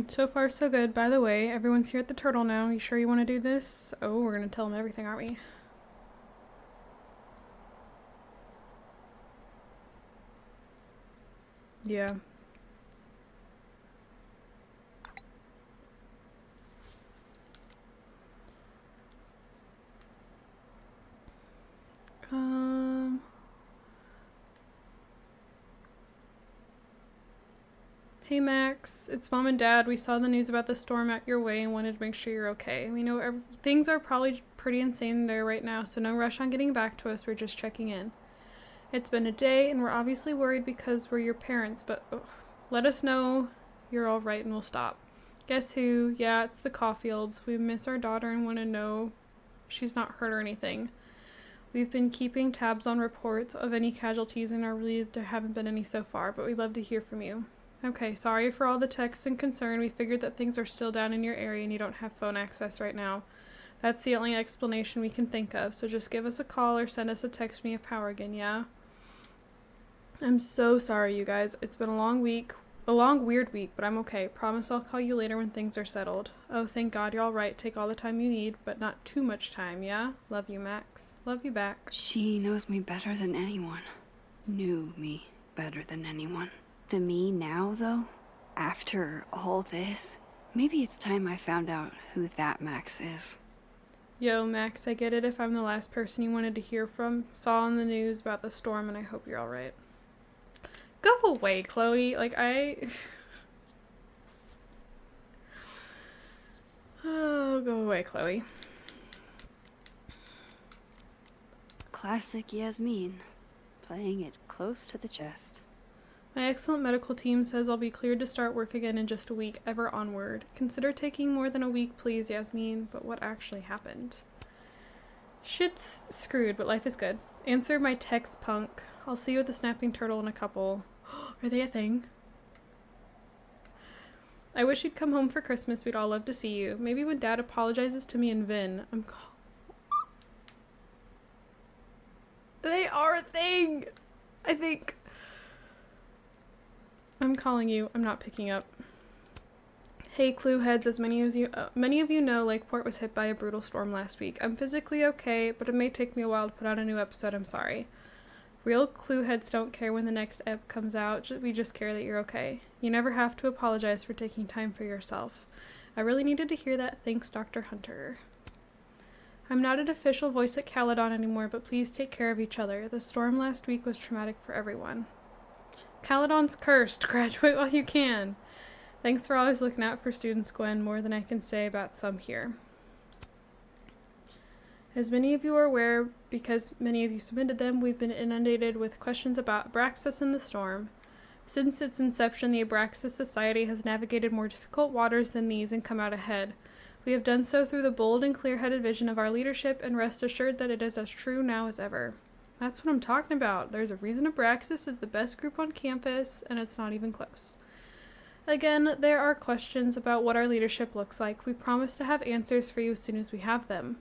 So far so good. By the way, everyone's here at the turtle now. You sure you want to do this? Oh, we're gonna tell them everything, aren't we? Yeah. Hey Max, it's Mom and Dad. We saw the news about the storm out your way and wanted to make sure you're okay. We know things are probably pretty insane there right now, so no rush on getting back to us. We're just checking in. It's been a day, and we're obviously worried because we're your parents, but let us know you're all right and we'll stop. Guess who? Yeah, it's the Caulfields. We miss our daughter and want to know she's not hurt or anything. We've been keeping tabs on reports of any casualties and are relieved there haven't been any so far, but we'd love to hear from you. Okay, sorry for all the texts and concern. We figured that things are still down in your area and you don't have phone access right now. That's the only explanation we can think of, so just give us a call or send us a text when you have power again, yeah? I'm so sorry, you guys. It's been a long, weird week, but I'm okay. Promise I'll call you later when things are settled. Oh, thank God you're all right. Take all the time you need, but not too much time, yeah? Love you, Max. Love you back. She knows me better than anyone. Knew me better than anyone. The me now, though, after all this, maybe it's time I found out who that Max is. Yo, Max, I get it if I'm the last person you wanted to hear from. Saw on the news about the storm, and I hope you're all right. Go away, Chloe. Oh, go away, Chloe. Classic Yasmin. Playing it close to the chest. My excellent medical team says I'll be cleared to start work again in just a week, ever onward. Consider taking more than a week, please, Yasmin. But what actually happened? Shit's screwed, but life is good. Answer my text, punk. I'll see you at the Snapping Turtle in a couple. Are they a thing? I wish you'd come home for Christmas. We'd all love to see you. Maybe when Dad apologizes to me and Vin, They are a thing! I think. I'm calling you. I'm not picking up. Hey, clue heads, as many of you know, Lakeport was hit by a brutal storm last week. I'm physically okay, but it may take me a while to put out a new episode. I'm sorry. Real clue heads don't care when the next ep comes out. We just care that you're okay. You never have to apologize for taking time for yourself. I really needed to hear that. Thanks, Dr. Hunter. I'm not an official voice at Caledon anymore, but please take care of each other. The storm last week was traumatic for everyone. Caledon's cursed. Graduate while you can. Thanks for always looking out for students, Gwen. More than I can say about some here. As many of you are aware, because many of you submitted them, we've been inundated with questions about Abraxas and the storm. Since its inception, the Abraxas Society has navigated more difficult waters than these and come out ahead. We have done so through the bold and clear-headed vision of our leadership, and rest assured that it is as true now as ever. That's what I'm talking about. There's a reason Abraxas is the best group on campus, and it's not even close. Again, there are questions about what our leadership looks like. We promise to have answers for you as soon as we have them.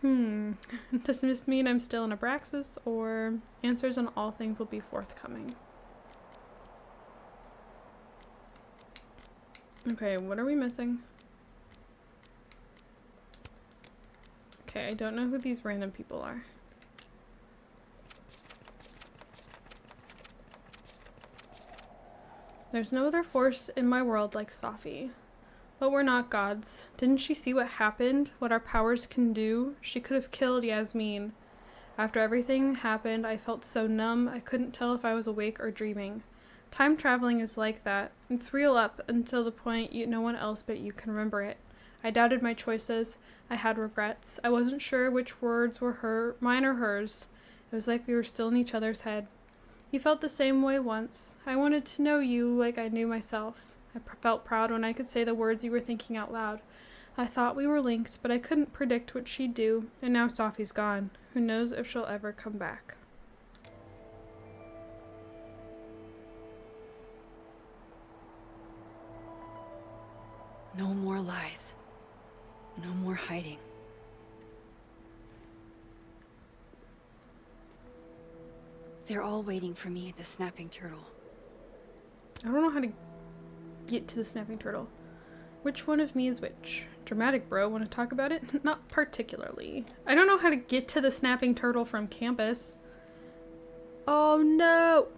Does this mean I'm still in Abraxas, or answers on all things will be forthcoming? Okay, what are we missing? Okay, I don't know who these random people are. There's no other force in my world like Safi. But we're not gods. Didn't she see what happened? What our powers can do? She could have killed Yasmin. After everything happened, I felt so numb, I couldn't tell if I was awake or dreaming. Time traveling is like that. It's real up until the point no one else but you can remember it. I doubted my choices. I had regrets. I wasn't sure which words were mine or hers. It was like we were still in each other's head. You felt the same way once. I wanted to know you like I knew myself. I felt proud when I could say the words you were thinking out loud. I thought we were linked, but I couldn't predict what she'd do, and now Safi's gone. Who knows if she'll ever come back. No more lies. No more hiding. They're all waiting for me at the Snapping Turtle. I don't know how to get to the Snapping Turtle. Which one of me is which? Dramatic, bro. Want to talk about it? Not particularly. I don't know how to get to the Snapping Turtle from campus. Oh no!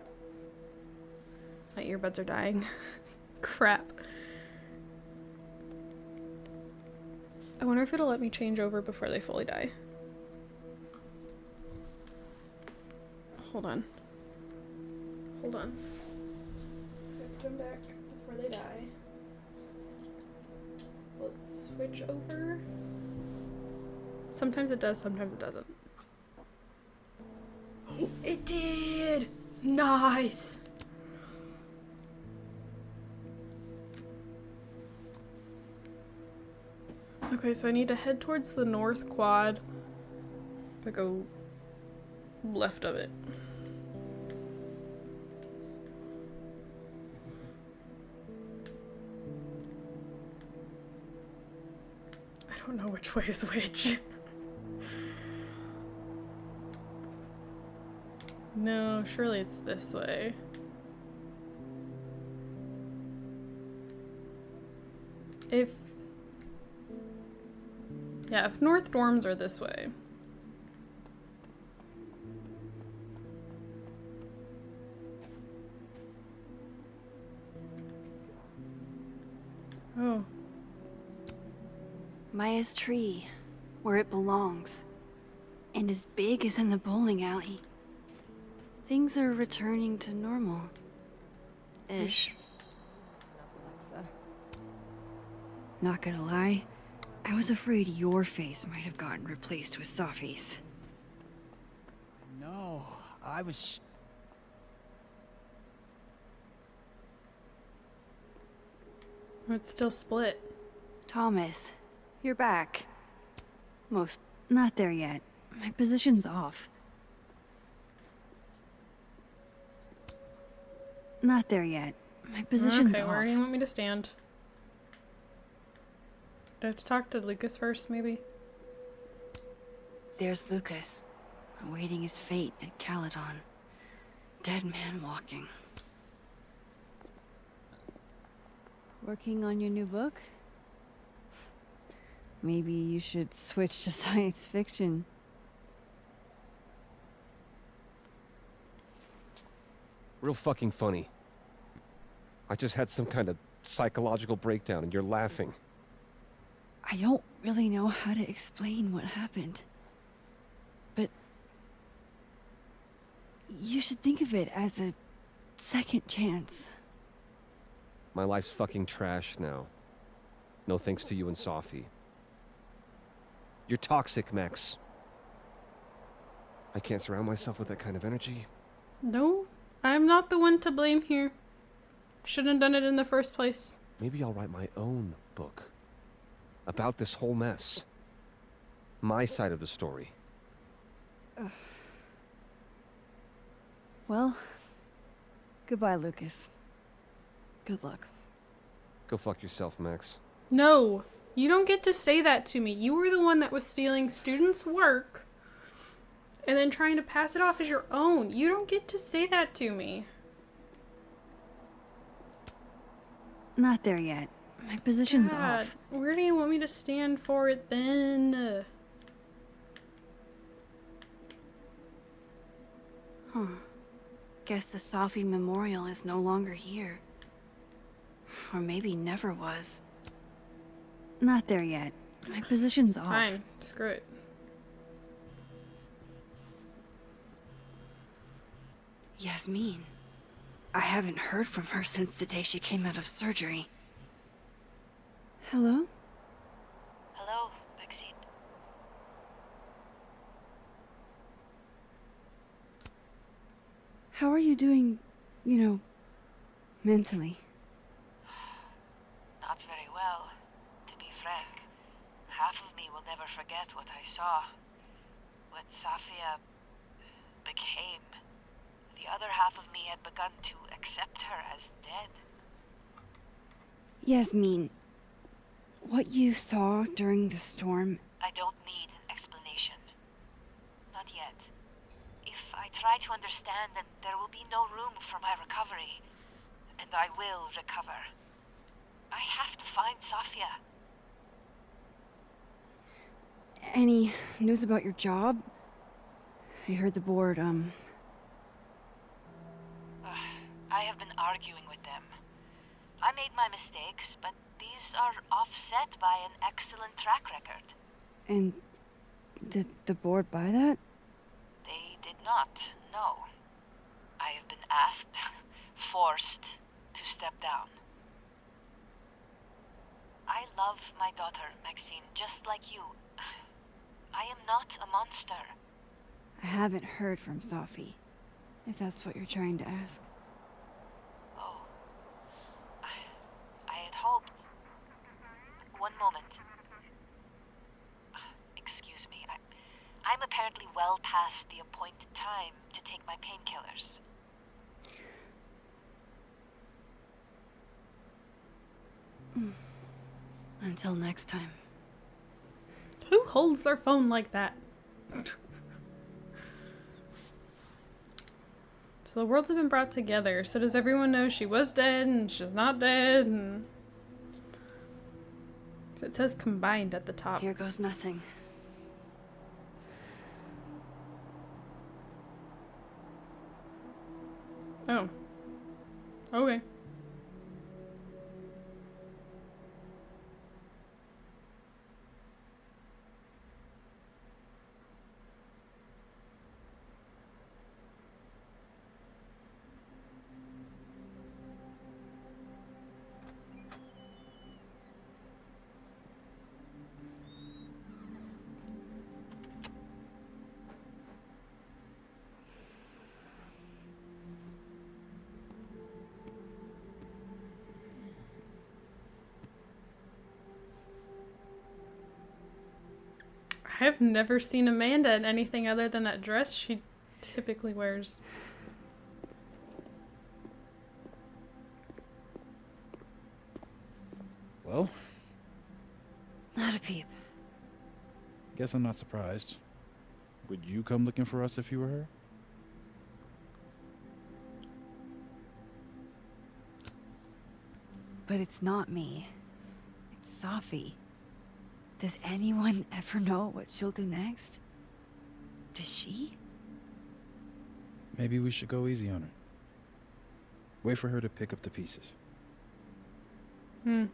My earbuds are dying. Crap. I wonder if it'll let me change over before they fully die. Hold on. Hold on. I have to come back before they die. Let's switch over. Sometimes it does, sometimes it doesn't. It did! Nice! Okay, so I need to head towards the north quad But go left of it. I don't know which way is which. No, surely it's this way. Yeah, if north dorms are this way. Oh. Maya's tree, where it belongs. And as big as in the bowling alley. Things are returning to normal. Ish. Alexa. Not gonna lie, I was afraid your face might have gotten replaced with Safi's. No, I was... It's still split. Thomas, you're back. Not there yet. My position's off. Not there yet. My position's okay, off. where do you want me to stand? Do I have to talk to Lucas first, maybe? There's Lucas, awaiting his fate at Caledon. Dead man walking. Working on your new book? Maybe you should switch to science fiction. Real fucking funny. I just had some kind of psychological breakdown and you're laughing. I don't really know how to explain what happened. But you should think of it as a second chance. My life's fucking trash now. No thanks to you and Sophie. You're toxic, Max. I can't surround myself with that kind of energy. No, I'm not the one to blame here. Shouldn't have done it in the first place. Maybe I'll write my own book. About this whole mess. My side of the story. Well, goodbye, Lucas. Good luck. Go fuck yourself, Max. No, you don't get to say that to me. You were the one that was stealing students' work and then trying to pass it off as your own. You don't get to say that to me. Not there yet. My position's God, off. where do you want me to stand for it then? Huh. Guess the Safi Memorial is no longer here. Or maybe never was. Not there yet. My position's off. Fine, screw it. Yasmin. I haven't heard from her since the day she came out of surgery. Hello? Hello, Maxine. How are you doing, mentally? Not very well, to be frank. Half of me will never forget what I saw. What Safia became. The other half of me had begun to accept her as dead. Yasmin, what you saw during the storm... I don't need an explanation. Not yet. If I try to understand, then there will be no room for my recovery. And I will recover. I have to find Safia. Any news about your job? I heard the board, I have been arguing with them. I made my mistakes, but these are offset by an excellent track record. And did the board buy that? They did not, no. I have been asked, forced to step down. I love my daughter, Maxine, just like you. I am not a monster. I haven't heard from Safi, if that's what you're trying to ask. Oh. I had hoped... One moment. Excuse me. I'm apparently apparently well past the appointed time to take my painkillers. Until next time. Who holds their phone like that? So the worlds have been brought together. So does everyone know she was dead and she's not dead? And it says combined at the top. Here goes nothing. Oh. Okay. I've never seen Amanda in anything other than that dress she typically wears. Well, Not a peep. guess I'm not surprised. Would you come looking for us if you were her? But it's not me. It's Safi. Does anyone ever know what she'll do next? Does she? Maybe we should go easy on her. Wait for her to pick up the pieces. Hmm.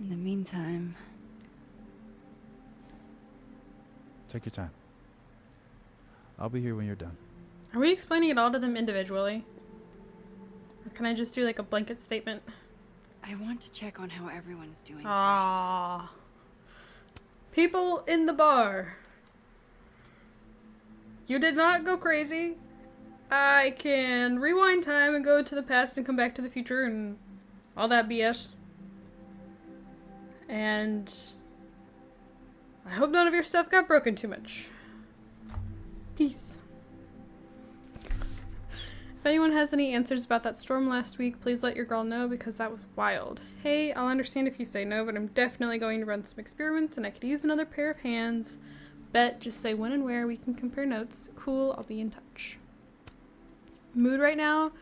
In the meantime, Take your time. I'll be here when you're done. Are we explaining it all to them individually? Or can I just do like a blanket statement? I want to check on how everyone's doing first. Ah. People in the bar. You did not go crazy. I can rewind time and go to the past and come back to the future and all that BS. And I hope none of your stuff got broken too much. Peace. If anyone has any answers about that storm last week, please let your girl know because that was wild. Hey, I'll understand if you say no, but I'm definitely going to run some experiments and I could use another pair of hands. Bet, just say when and where we can compare notes. Cool, I'll be in touch. Mood right now?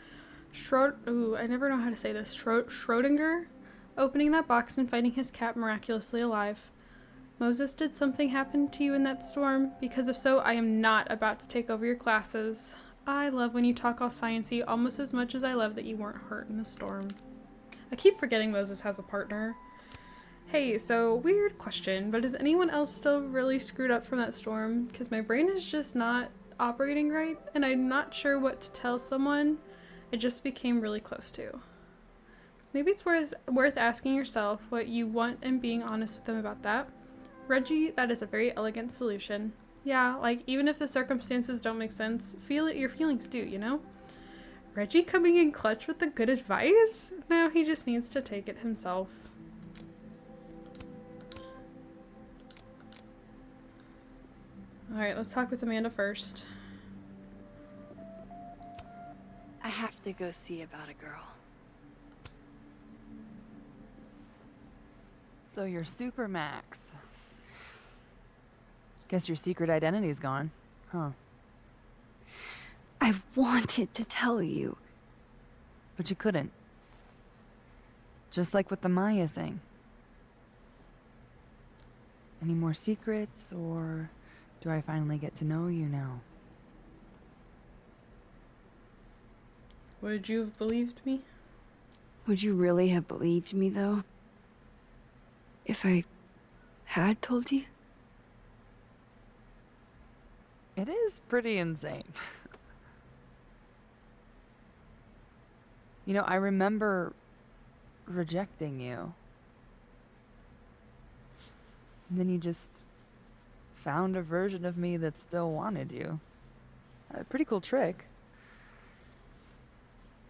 I never know how to say this. Schrodinger? Opening that box and finding his cat miraculously alive. Moses, did something happen to you in that storm? Because if so, I am not about to take over your classes. I love when you talk all sciencey almost as much as I love that you weren't hurt in the storm. I keep forgetting Moses has a partner. Hey, so weird question, but is anyone else still really screwed up from that storm? Because my brain is just not operating right, and I'm not sure what to tell someone I just became really close to. Maybe it's worth asking yourself what you want and being honest with them about that. Reggie, that is a very elegant solution. Yeah, like, even if the circumstances don't make sense, your feelings do, you know? Reggie coming in clutch with the good advice? No, he just needs to take it himself. Alright, let's talk with Amanda first. I have to go see about a girl. So you're Super Max. Guess your secret identity's gone, huh? I wanted to tell you. But you couldn't. Just like with the Maya thing. Any more secrets, or do I finally get to know you now? Would you have believed me? Would you really have believed me, though? If I had told you? It is pretty insane. You know, I remember rejecting you. And then you just found a version of me that still wanted you. A pretty cool trick.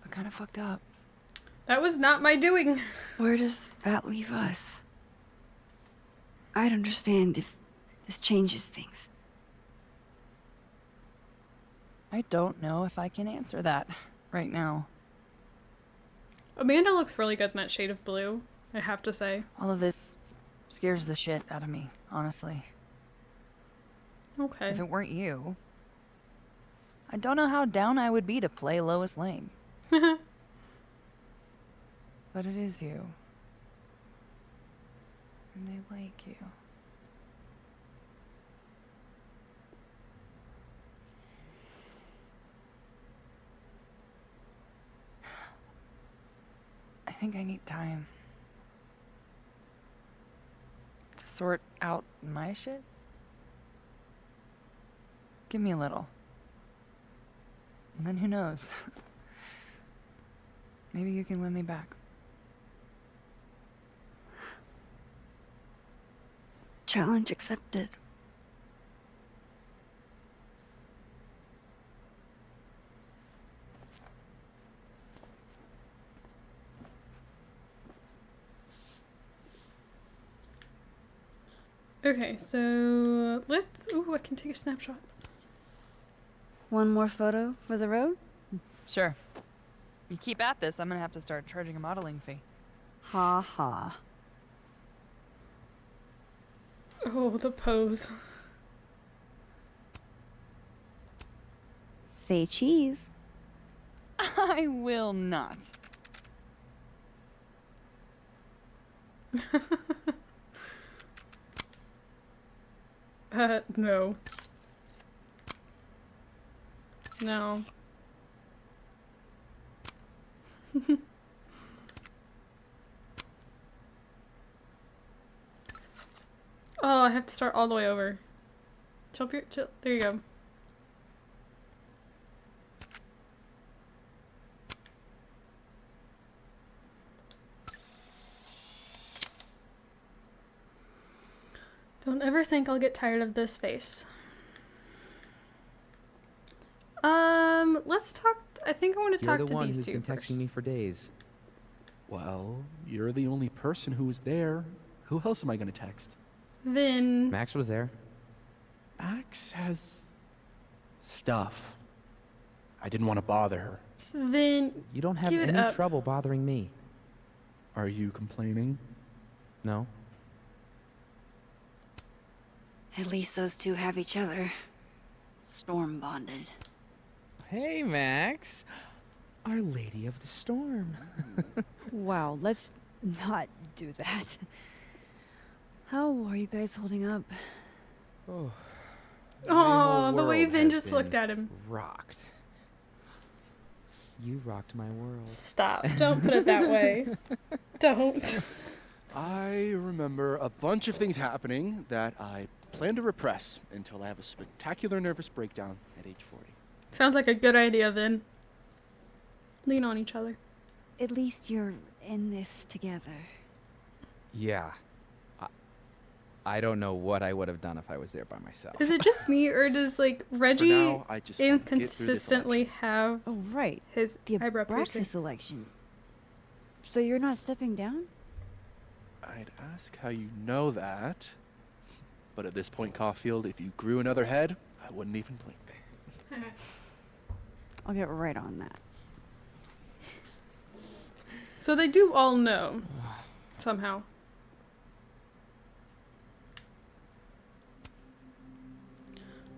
We're kind of fucked up. That was not my doing. Where does that leave us? I'd understand if this changes things. I don't know if I can answer that right now. Amanda looks really good in that shade of blue, I have to say. All of this scares the shit out of me, honestly. Okay. If it weren't you, I don't know how down I would be to play Lois Lane. But it is you. And I like you. I think I need time to sort out my shit. Give me a little. And then who knows? Maybe you can win me back. Challenge accepted. Okay, so let's... Ooh, I can take a snapshot. One more photo for the road? Sure. You keep at this, I'm gonna have to start charging a modeling fee. Ha ha. Oh, the pose. Say cheese. I will not. No. No. Oh, I have to start all the way over. Tilt your, there you go. Don't ever think I'll get tired of this face. Let's talk. I think I want to talk to these two You're the one who's been first. texting me for days. Well, you're the only person who was there. Who else am I going to text? Then Max was there. Max has stuff. I didn't want to bother her. then You don't have Give it any up. trouble bothering me. Are you complaining? No? At least those two have each other. Storm bonded. Hey, Max. Our Lady of the Storm. Wow, let's not do that. How are you guys holding up? Oh. oh, the way Vin just looked at him. Rocked. You rocked my world. Stop! Don't put it that way. Don't. I remember a bunch of things happening that I plan to repress until I have a spectacular nervous breakdown at age 40. Sounds like a good idea, Vin. Lean on each other. At least you're in this together. Yeah. I don't know what I would have done if I was there by myself. Is it just me, or does like For Reggie now, I just want to get through this inconsistently election. have Oh, right. his The eyebrow piercing? Abraxas election. So you're not stepping down? I'd ask how you know that, but at this point, Caulfield, if you grew another head, I wouldn't even blink. I'll get right on that. So they do all know somehow.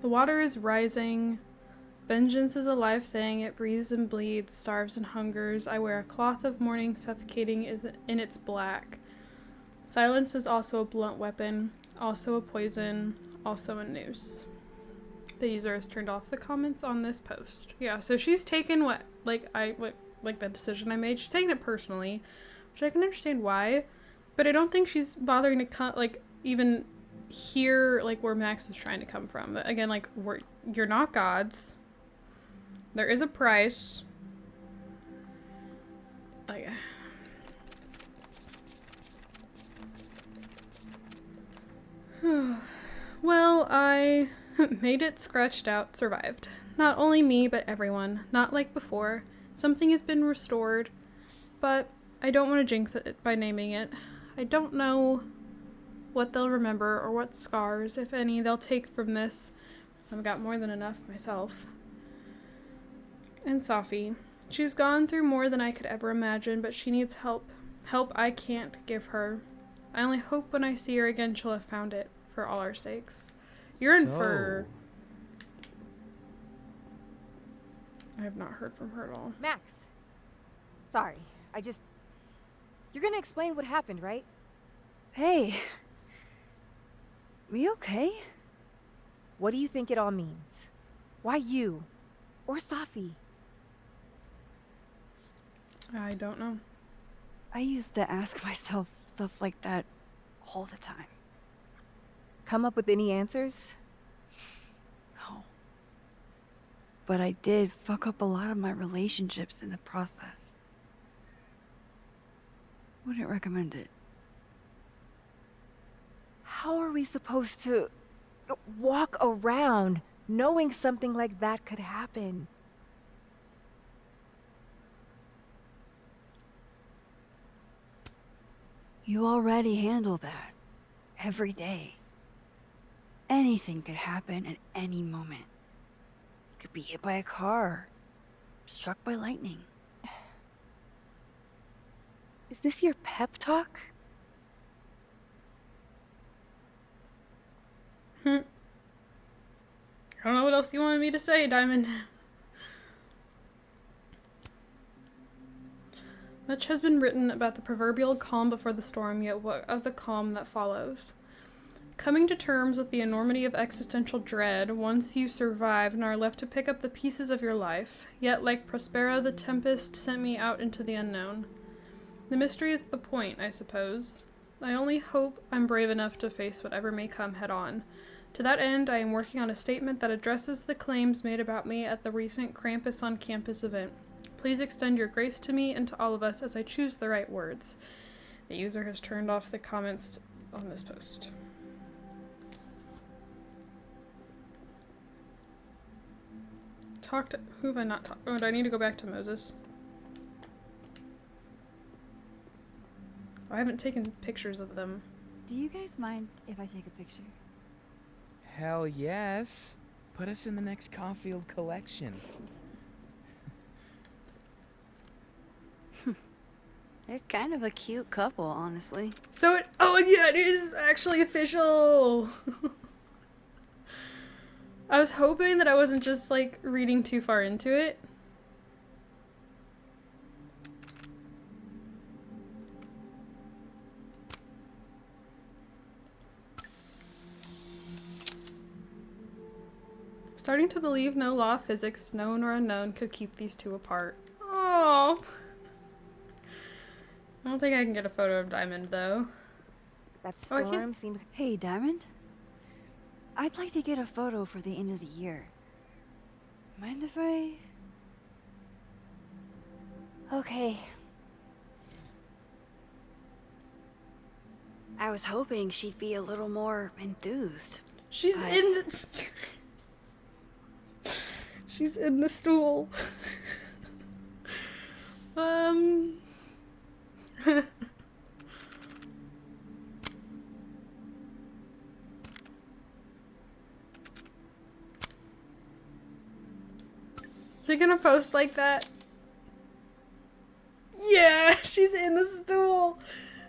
The water is rising. Vengeance is a live thing. It breathes and bleeds, starves and hungers. I wear a cloth of mourning, suffocating is in its black. Silence is also a blunt weapon, also a poison, also a noose. The user has turned off the comments on this post. Yeah, so she's taken the decision I made. She's taken it personally, which I can understand why, but I don't think she's bothering to even hear where Max was trying to come from. But again, you're not gods. There is a price. Well, I made it, scratched out, survived. Not only me, but everyone. Not like before. Something has been restored, but I don't want to jinx it by naming it. I don't know what they'll remember or what scars, if any, they'll take from this. I've got more than enough myself. And Safi. She's gone through more than I could ever imagine, but she needs help. Help I can't give her. I only hope when I see her again she'll have found it, for all our sakes. You're in for... I have not heard from her at all. Max. Sorry, You're gonna explain what happened, right? Hey. We okay? What do you think it all means? Why you? Or Safi? I don't know. I used to ask myself stuff like that all the time. Come up with any answers? No. But I did fuck up a lot of my relationships in the process. Wouldn't recommend it. How are we supposed to walk around knowing something like that could happen? You already handle that. Every day. Anything could happen at any moment. You could be hit by a car. Struck by lightning. Is this your pep talk? I don't know what else you wanted me to say, Diamond. Much has been written about the proverbial calm before the storm, yet what of the calm that follows? Coming to terms with the enormity of existential dread, once you survive and are left to pick up the pieces of your life, yet like Prospera, the tempest sent me out into the unknown. The mystery is the point, I suppose. I only hope I'm brave enough to face whatever may come head on. To that end, I am working on a statement that addresses the claims made about me at the recent Krampus on Campus event. Please extend your grace to me and to all of us as I choose the right words. The user has turned off the comments on this post. Who have I not talked? Oh, do I need to go back to Moses? I haven't taken pictures of them. Do you guys mind if I take a picture? Hell yes. Put us in the next Caulfield collection. They're kind of a cute couple, honestly. So it is actually official. I was hoping that I wasn't just like reading too far into it. Starting to believe no law of physics, known or unknown, could keep these two apart. Oh. I don't think I can get a photo of Diamond, though. That Oh, I storm can't- seems... Hey, Diamond. I'd like to get a photo for the end of the year. Mind if I... Okay. I was hoping she'd be a little more enthused. She's in the... She's in the stool. Is he gonna post like that? Yeah, she's in the stool.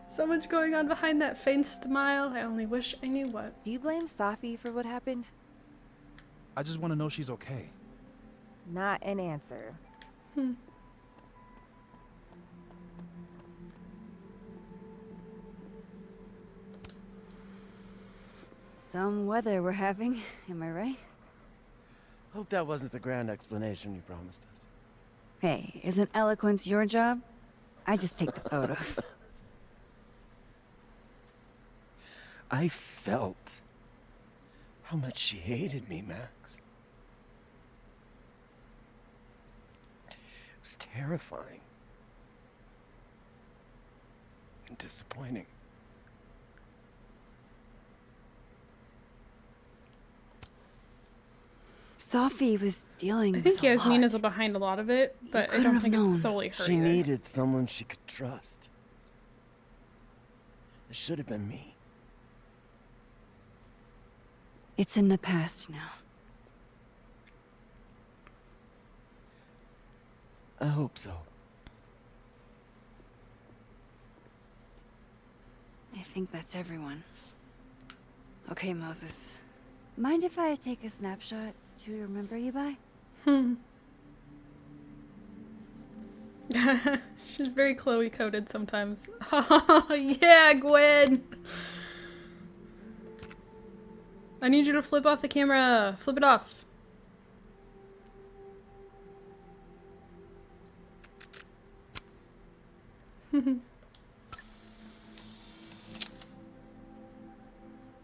So much going on behind that faint smile. I only wish I knew what. Do you blame Safi for what happened? I just want to know she's okay. Not an answer. Some weather we're having, am I right? Hope that wasn't the grand explanation you promised us. Hey, isn't eloquence your job? I just take the photos. I felt how much she hated me, Max. It was terrifying. And disappointing. Sophie was dealing I think with a Yasmin lot. is behind a lot of it, but I couldn't don't have think known. it's solely her She either. needed someone she could trust. It should have been me. It's in the past now. I hope so. I think that's everyone. Okay, Moses. Mind if I take a snapshot to remember you by? She's very Chloe coded sometimes. Oh, yeah, Gwen! I need you to flip off the camera. Flip it off. It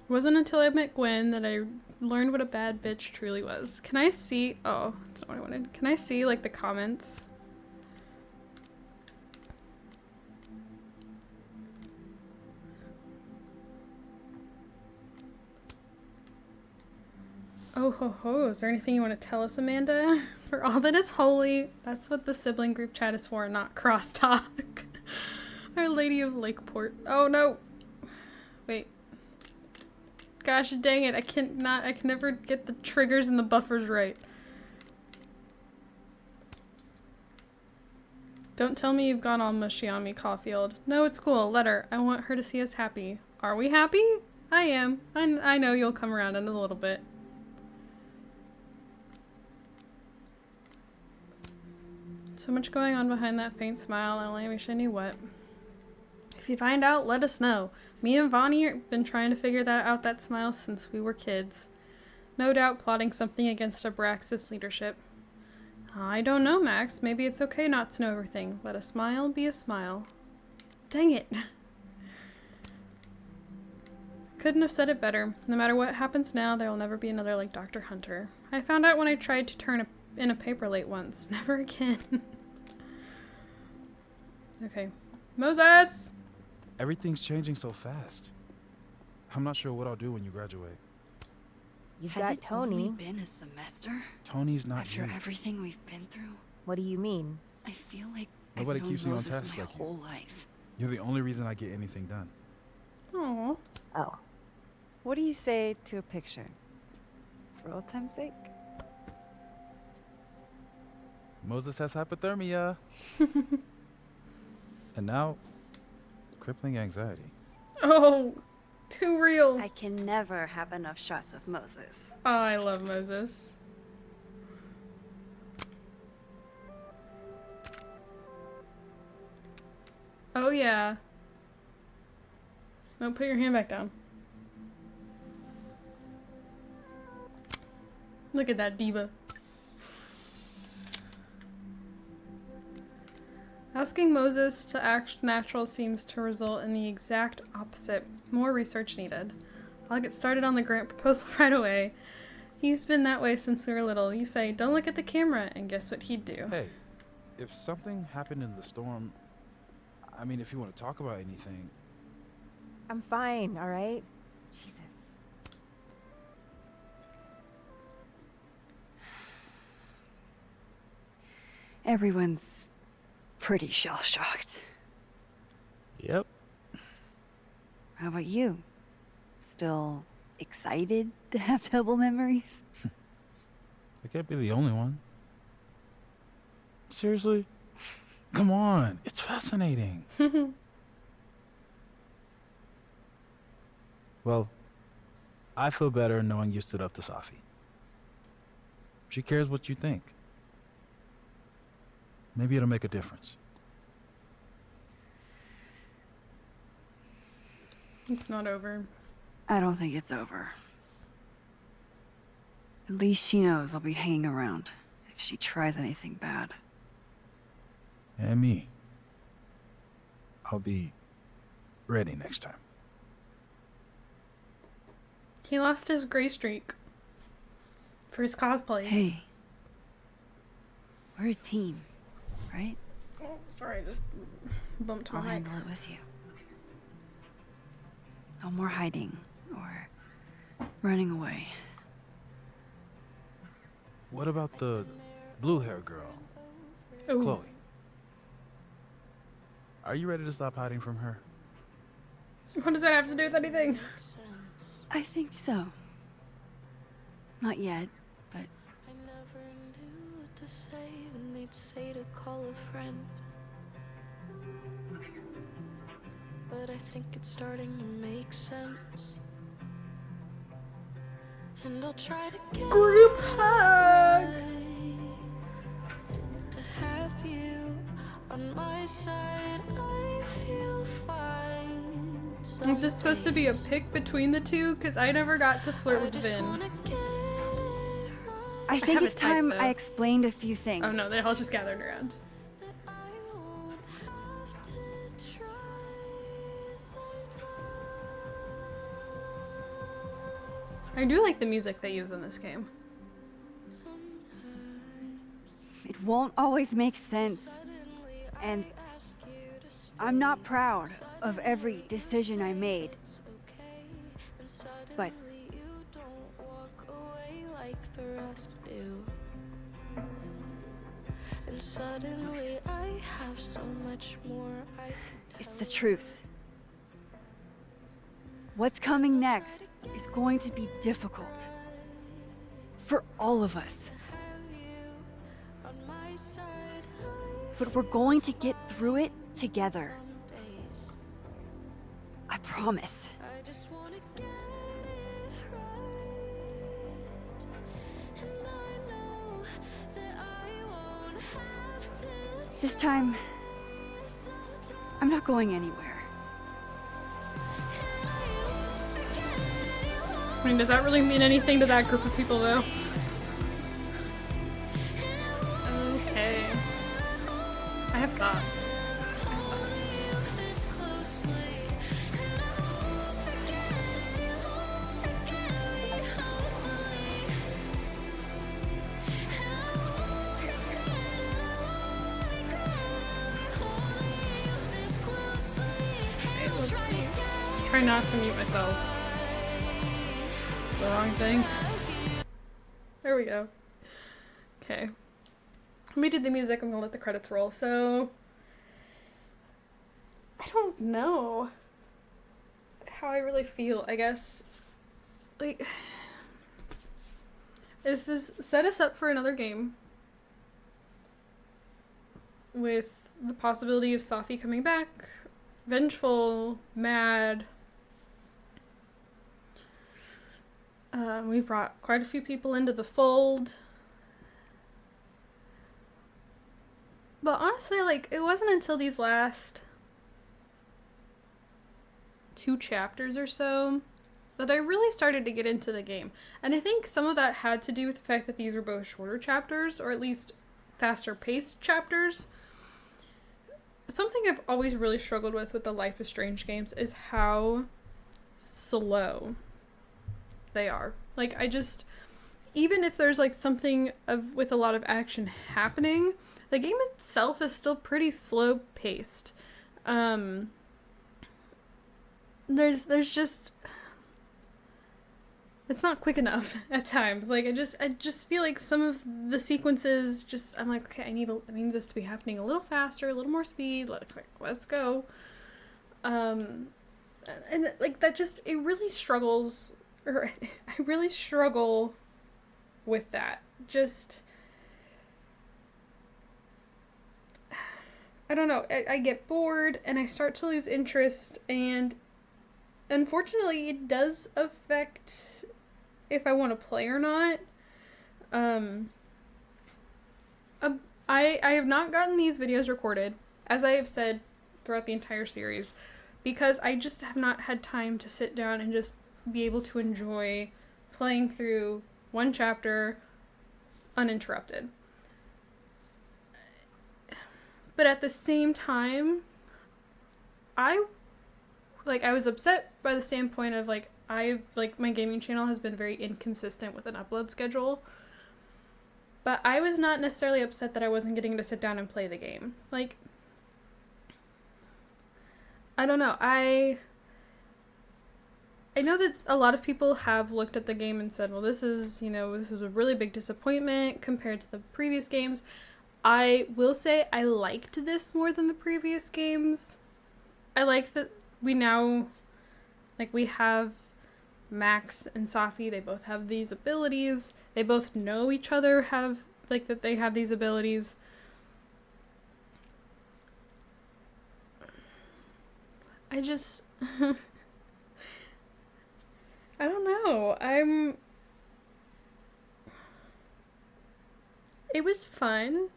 wasn't until I met Gwen that I learned what a bad bitch truly was. Can I see? Oh, that's not what I wanted. Can I see, like, the comments? Oh ho ho, is there anything you want to tell us, Amanda? For all that is holy, that's what the sibling group chat is for, not crosstalk. Our Lady of Lakeport. Oh no! Wait. Gosh dang it, I can never get the triggers and the buffers right. Don't tell me you've gone all mushy on me, Caulfield. No, it's cool, let her. I want her to see us happy. Are we happy? I am. I know you'll come around in a little bit. So much going on behind that faint smile, I only wish I knew what. If you find out, let us know. Me and Vonnie have been trying to figure that smile since we were kids. No doubt plotting something against Abraxas leadership. I don't know, Max. Maybe it's okay not to know everything. Let a smile be a smile. Dang it. Couldn't have said it better. No matter what happens now, there will never be another like Dr. Hunter. I found out when I tried to turn in a paper late once. Never again. Okay. Moses! Everything's changing so fast. I'm not sure what I'll do when you graduate. You've Has got it only Tony. been a semester? Tony's not After you. everything we've been through? What do you mean? I feel like Nobody I've known keeps you on Moses task my like you. whole life. You're the only reason I get anything done. Aww. Oh. What do you say to a picture? For old time's sake? Moses has hypothermia. And now, crippling anxiety. Oh, too real. I can never have enough shots of Moses. Oh, I love Moses. Oh, yeah. No, put your hand back down. Look at that diva. Asking Moses to act natural seems to result in the exact opposite. More research needed. I'll get started on the grant proposal right away. He's been that way since we were little. You say, don't look at the camera, and guess what he'd do? Hey, if something happened in the storm, I mean, if you want to talk about anything. I'm fine, all right? Jesus. Everyone's pretty shell-shocked. Yep. How about you? Still excited to have double memories? I can't be the only one. Seriously? Come on, it's fascinating. Well, I feel better knowing you stood up to Safi. She cares what you think. Maybe it'll make a difference. It's not over. I don't think it's over. At least she knows I'll be hanging around if she tries anything bad. And me. I'll be ready next time. He lost his gray streak for his cosplays. Hey. We're a team, right? Oh, sorry, I just bumped I'll my mic. handle it with you. No more hiding or running away. What about the blue hair girl, Ooh. Chloe? Are you ready to stop hiding from her? What does that have to do with anything? I think so. Not yet, but I never knew what to say when they'd say to call a friend. But I think it's starting to make sense. And I'll try to get Group hug! to have you on my side. I feel fine. Is this supposed to be a pick between the two? Because I never got to flirt with Vin. I think have it's a type, time though. I explained a few things. Oh no, they all just gathered around. I do like the music they use in this game. It won't always make sense. And I'm not proud of every decision I made. But like the rest do. And suddenly I have so much more I could tell. it's the truth. What's coming next is going to be difficult. For all of us. But we're going to get through it together. I promise. I just wanna get it right. And I know that I won't have to. This time, I'm not going anywhere. I mean, does that really mean anything to that group of people, though? Okay. I have thoughts. Okay, let's see. Just try not to mute myself. The wrong thing. There we go. Okay. Let me do the music. I'm gonna let the credits roll. So, I don't know how I really feel. I guess, like, this is set us up for another game with the possibility of Safi coming back, vengeful, mad. We brought quite a few people into the fold. But honestly, like, it wasn't until these last 2 chapters or so that I really started to get into the game. And I think some of that had to do with the fact that these were both shorter chapters, or at least faster paced chapters. Something I've always really struggled with the Life is Strange games is how slow they are. Like, I just, even if there's like something with a lot of action happening, the game itself is still pretty slow paced. There's just, it's not quick enough at times. Like, I just feel like some of the sequences just, I'm like, okay, I need this to be happening a little faster, a little more speed. Let's go. And like that just, it really struggles, or I really struggle with that. Just, I don't know, I get bored and I start to lose interest, and unfortunately it does affect if I want to play or not. I have not gotten these videos recorded, as I have said throughout the entire series, because I just have not had time to sit down and just be able to enjoy playing through one chapter uninterrupted. But at the same time, I was upset by the standpoint of, like, my gaming channel has been very inconsistent with an upload schedule. But I was not necessarily upset that I wasn't getting to sit down and play the game. Like, I don't know, I know that a lot of people have looked at the game and said, well, this is, this was a really big disappointment compared to the previous games. I will say I liked this more than the previous games. I like that we now, we have Max and Safi. They both have these abilities. They both know each other that they have these abilities. I just... I don't know. It was fun.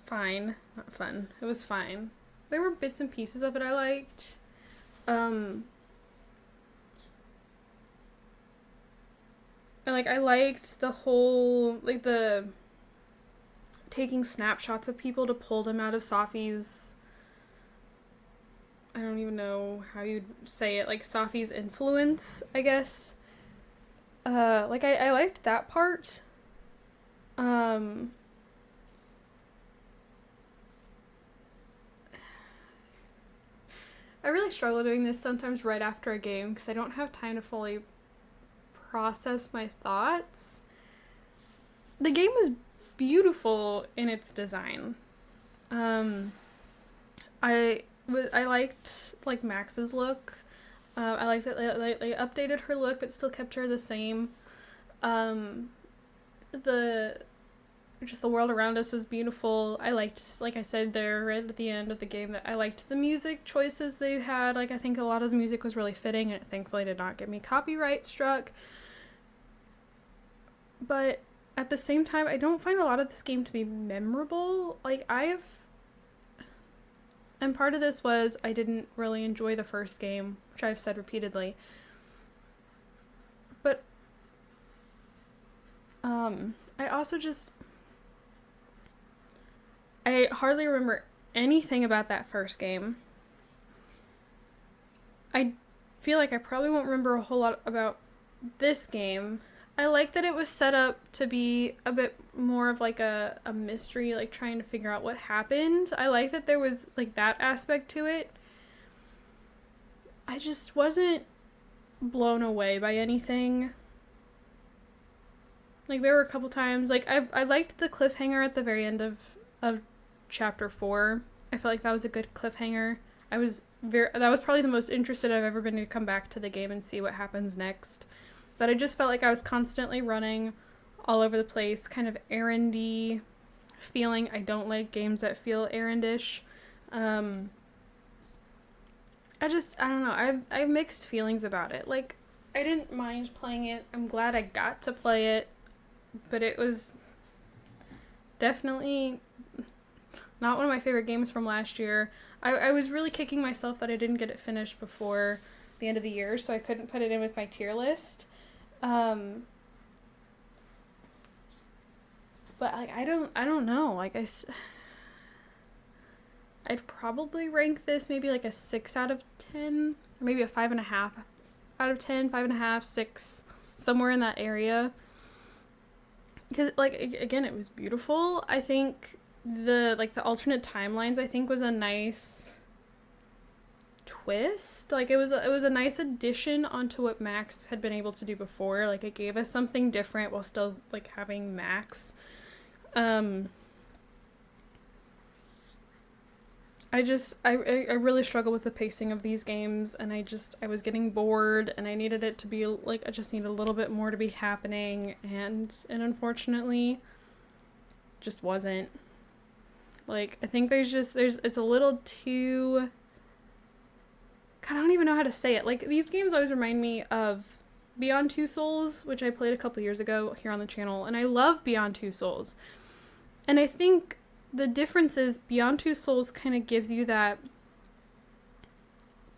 Fine. Not fun. It was fine. There were bits and pieces of it I liked. I liked the whole, the taking snapshots of people to pull them out of Safi's, I don't even know how you'd say it, Safi's influence, I guess. I liked that part. I really struggle doing this sometimes right after a game because I don't have time to fully process my thoughts. The game was beautiful in its design. I liked Max's look. I liked that they updated her look but still kept her the same. The world around us was beautiful. I liked, like I said there right at the end of the game, that I liked the music choices they had. I think a lot of the music was really fitting, and it thankfully did not get me copyright struck. But at the same time, I don't find a lot of this game to be memorable. And part of this was I didn't really enjoy the first game, which I've said repeatedly. But I also I hardly remember anything about that first game. I feel like I probably won't remember a whole lot about this game. I like that it was set up to be a bit more of a mystery, trying to figure out what happened. I like that there was that aspect to it. I just wasn't blown away by anything. There were a couple times, I liked the cliffhanger at the very end of chapter 4. I felt like that was a good cliffhanger. That was probably the most interested I've ever been to come back to the game and see what happens next. But I just felt like I was constantly running all over the place, kind of errandy feeling. I don't like games that feel errandish. I don't know. I have mixed feelings about it. I didn't mind playing it. I'm glad I got to play it. But it was definitely not one of my favorite games from last year. I was really kicking myself that I didn't get it finished before the end of the year, so I couldn't put it in with my tier list. But I don't know. I'd probably rank this maybe a 6 out of 10, or maybe a 5.5 out of 10, 5.5, 6, somewhere in that area. Because again, it was beautiful. I think the alternate timelines was a nice twist. It was a nice addition onto what Max had been able to do before. It gave us something different while still having Max. I really struggle with the pacing of these games, and I was getting bored, and I needed it to be I just need a little bit more to be happening, and unfortunately just wasn't. I think it's a little too, God, I don't even know how to say it. These games always remind me of Beyond Two Souls, which I played a couple years ago here on the channel, and I love Beyond Two Souls. And I think the difference is Beyond Two Souls kind of gives you that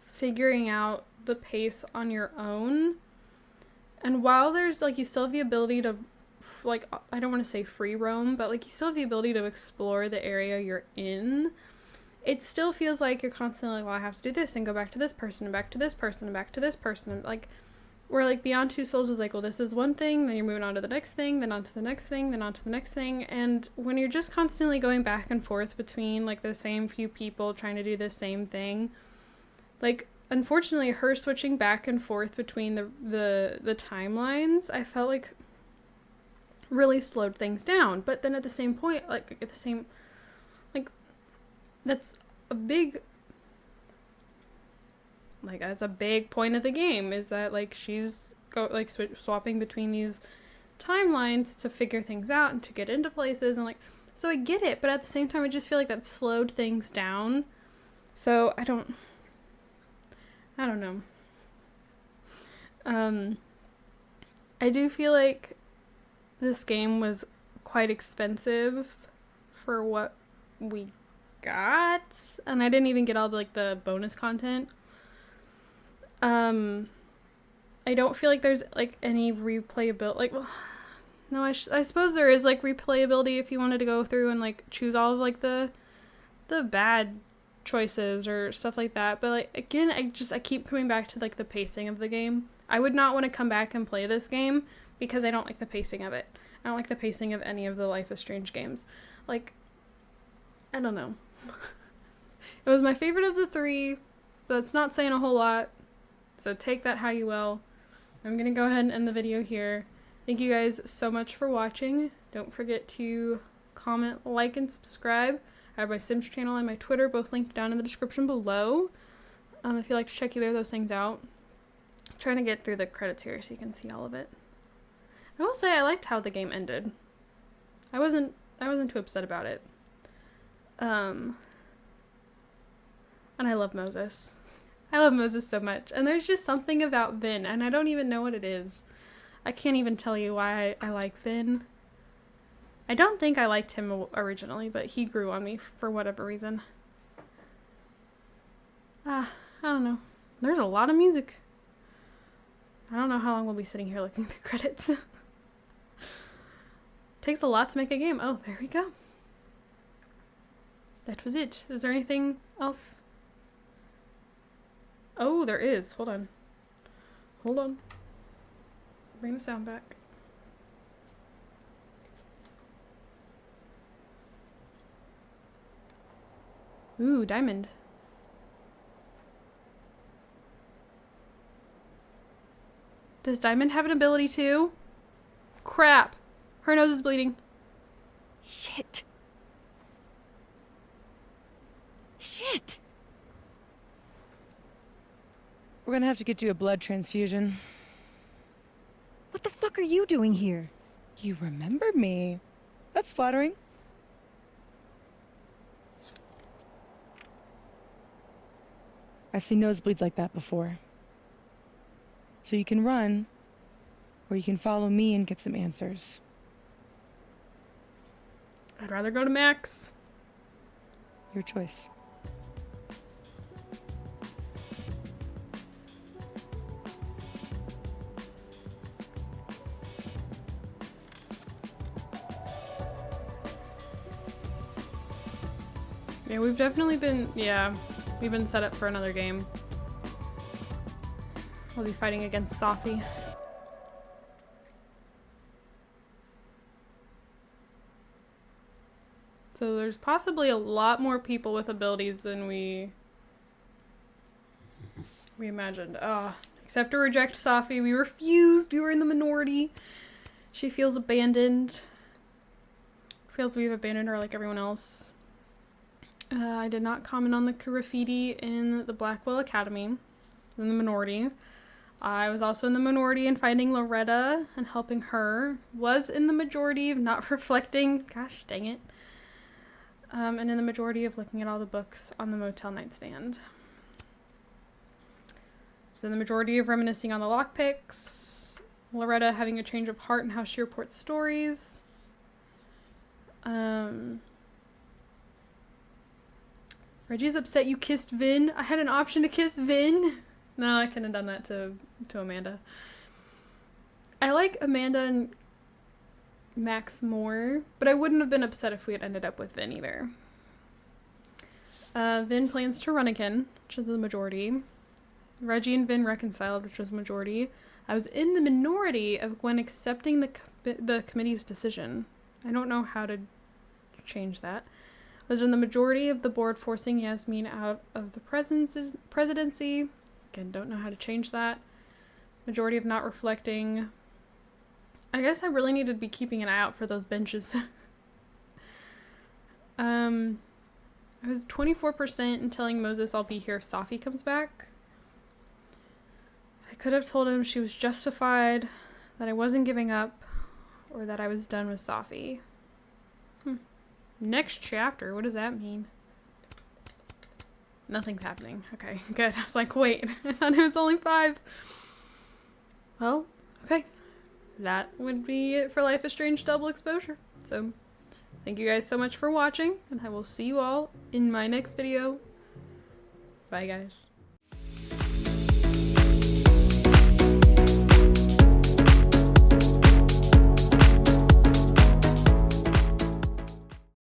figuring out the pace on your own. And while there's you still have the ability to I don't want to say free roam, but you still have the ability to explore the area you're in, it still feels like you're constantly well, I have to do this and go back to this person and back to this person and back to this person. Where Beyond Two Souls is well, this is one thing, then you're moving on to the next thing, then on to the next thing, then on to the next thing. And when you're just constantly going back and forth between the same few people trying to do the same thing, unfortunately, her switching back and forth between the timelines, I felt like really slowed things down. But then at the same point, that's a big, that's a big point of the game, is that, like, she's swapping between these timelines to figure things out and to get into places, and, like, so I get it, but at the same time, I just feel like that slowed things down. So I don't know. I do feel like this game was quite expensive for what we got, and I didn't even get all the bonus content. I don't feel like there's any replayability. No, I suppose there is replayability if you wanted to go through and choose all of the bad choices or stuff like that. But again, I keep coming back to the pacing of the game. I would not want to come back and play this game because I don't like the pacing of it. I don't like the pacing of any of the Life is Strange games. I don't know. It was my favorite of the 3, but it's not saying a whole lot. So take that how you will. I'm going to go ahead and end the video here. Thank you guys so much for watching. Don't forget to comment, like, and subscribe. I have my Sims channel and my Twitter, both linked down in the description below. If you'd like to check either of those things out. I'm trying to get through the credits here so you can see all of it. I will say I liked how the game ended. I wasn't too upset about it. And I love Moses. I love Moses so much. And there's just something about Vin, and I don't even know what it is. I can't even tell you why I like Vin. I don't think I liked him originally, but he grew on me for whatever reason. I don't know. There's a lot of music. I don't know how long we'll be sitting here looking through credits. Takes a lot to make a game. Oh, there we go. That was it. Is there anything else? Oh, there is. Hold on. Hold on. Bring the sound back. Ooh, diamond. Does Diamond have an ability too? Crap. Her nose is bleeding. Shit. Shit. We're gonna have to get you a blood transfusion. What the fuck are you doing here? You remember me. That's flattering. I've seen nosebleeds like that before. So you can run, or you can follow me and get some answers. I'd rather go to Max. Your choice. Yeah, we've definitely been, we've been set up for another game. We'll be fighting against Sophie. So there's possibly a lot more people with abilities than we imagined. Accept or reject Sophie. We refused. We were in the minority. She feels abandoned. Feels we've abandoned her like everyone else. I did not comment on the graffiti in the Blackwell Academy. In the minority. I was also in the minority in finding Loretta and helping her. Was in the majority of not reflecting. Gosh dang it. And in the majority of looking at all the books on the motel nightstand. So in the majority of reminiscing on the lockpicks. Loretta having a change of heart in how she reports stories. Reggie's upset you kissed Vin. I had an option to kiss Vin. No, I couldn't have done that to Amanda. I like Amanda and Max more, but I wouldn't have been upset if we had ended up with Vin either. Vin plans to run again, which is the majority. Reggie and Vin reconciled, which was majority. I was in the minority of Gwen accepting the committee's decision. I don't know how to change that. I was in the majority of the board forcing Yasmin out of the presidency. Again, don't know how to change that. Majority of not reflecting. I guess I really need to be keeping an eye out for those benches. I was 24% and telling Moses I'll be here if Safi comes back. I could have told him she was justified, that I wasn't giving up, or that I was done with Safi. Next chapter, what does that mean? Nothing's happening. Okay, good. I was like, wait, I thought it was only 5. Well, okay. That would be it for Life is Strange Double Exposure. So, thank you guys so much for watching, and I will see you all in my next video. Bye, guys.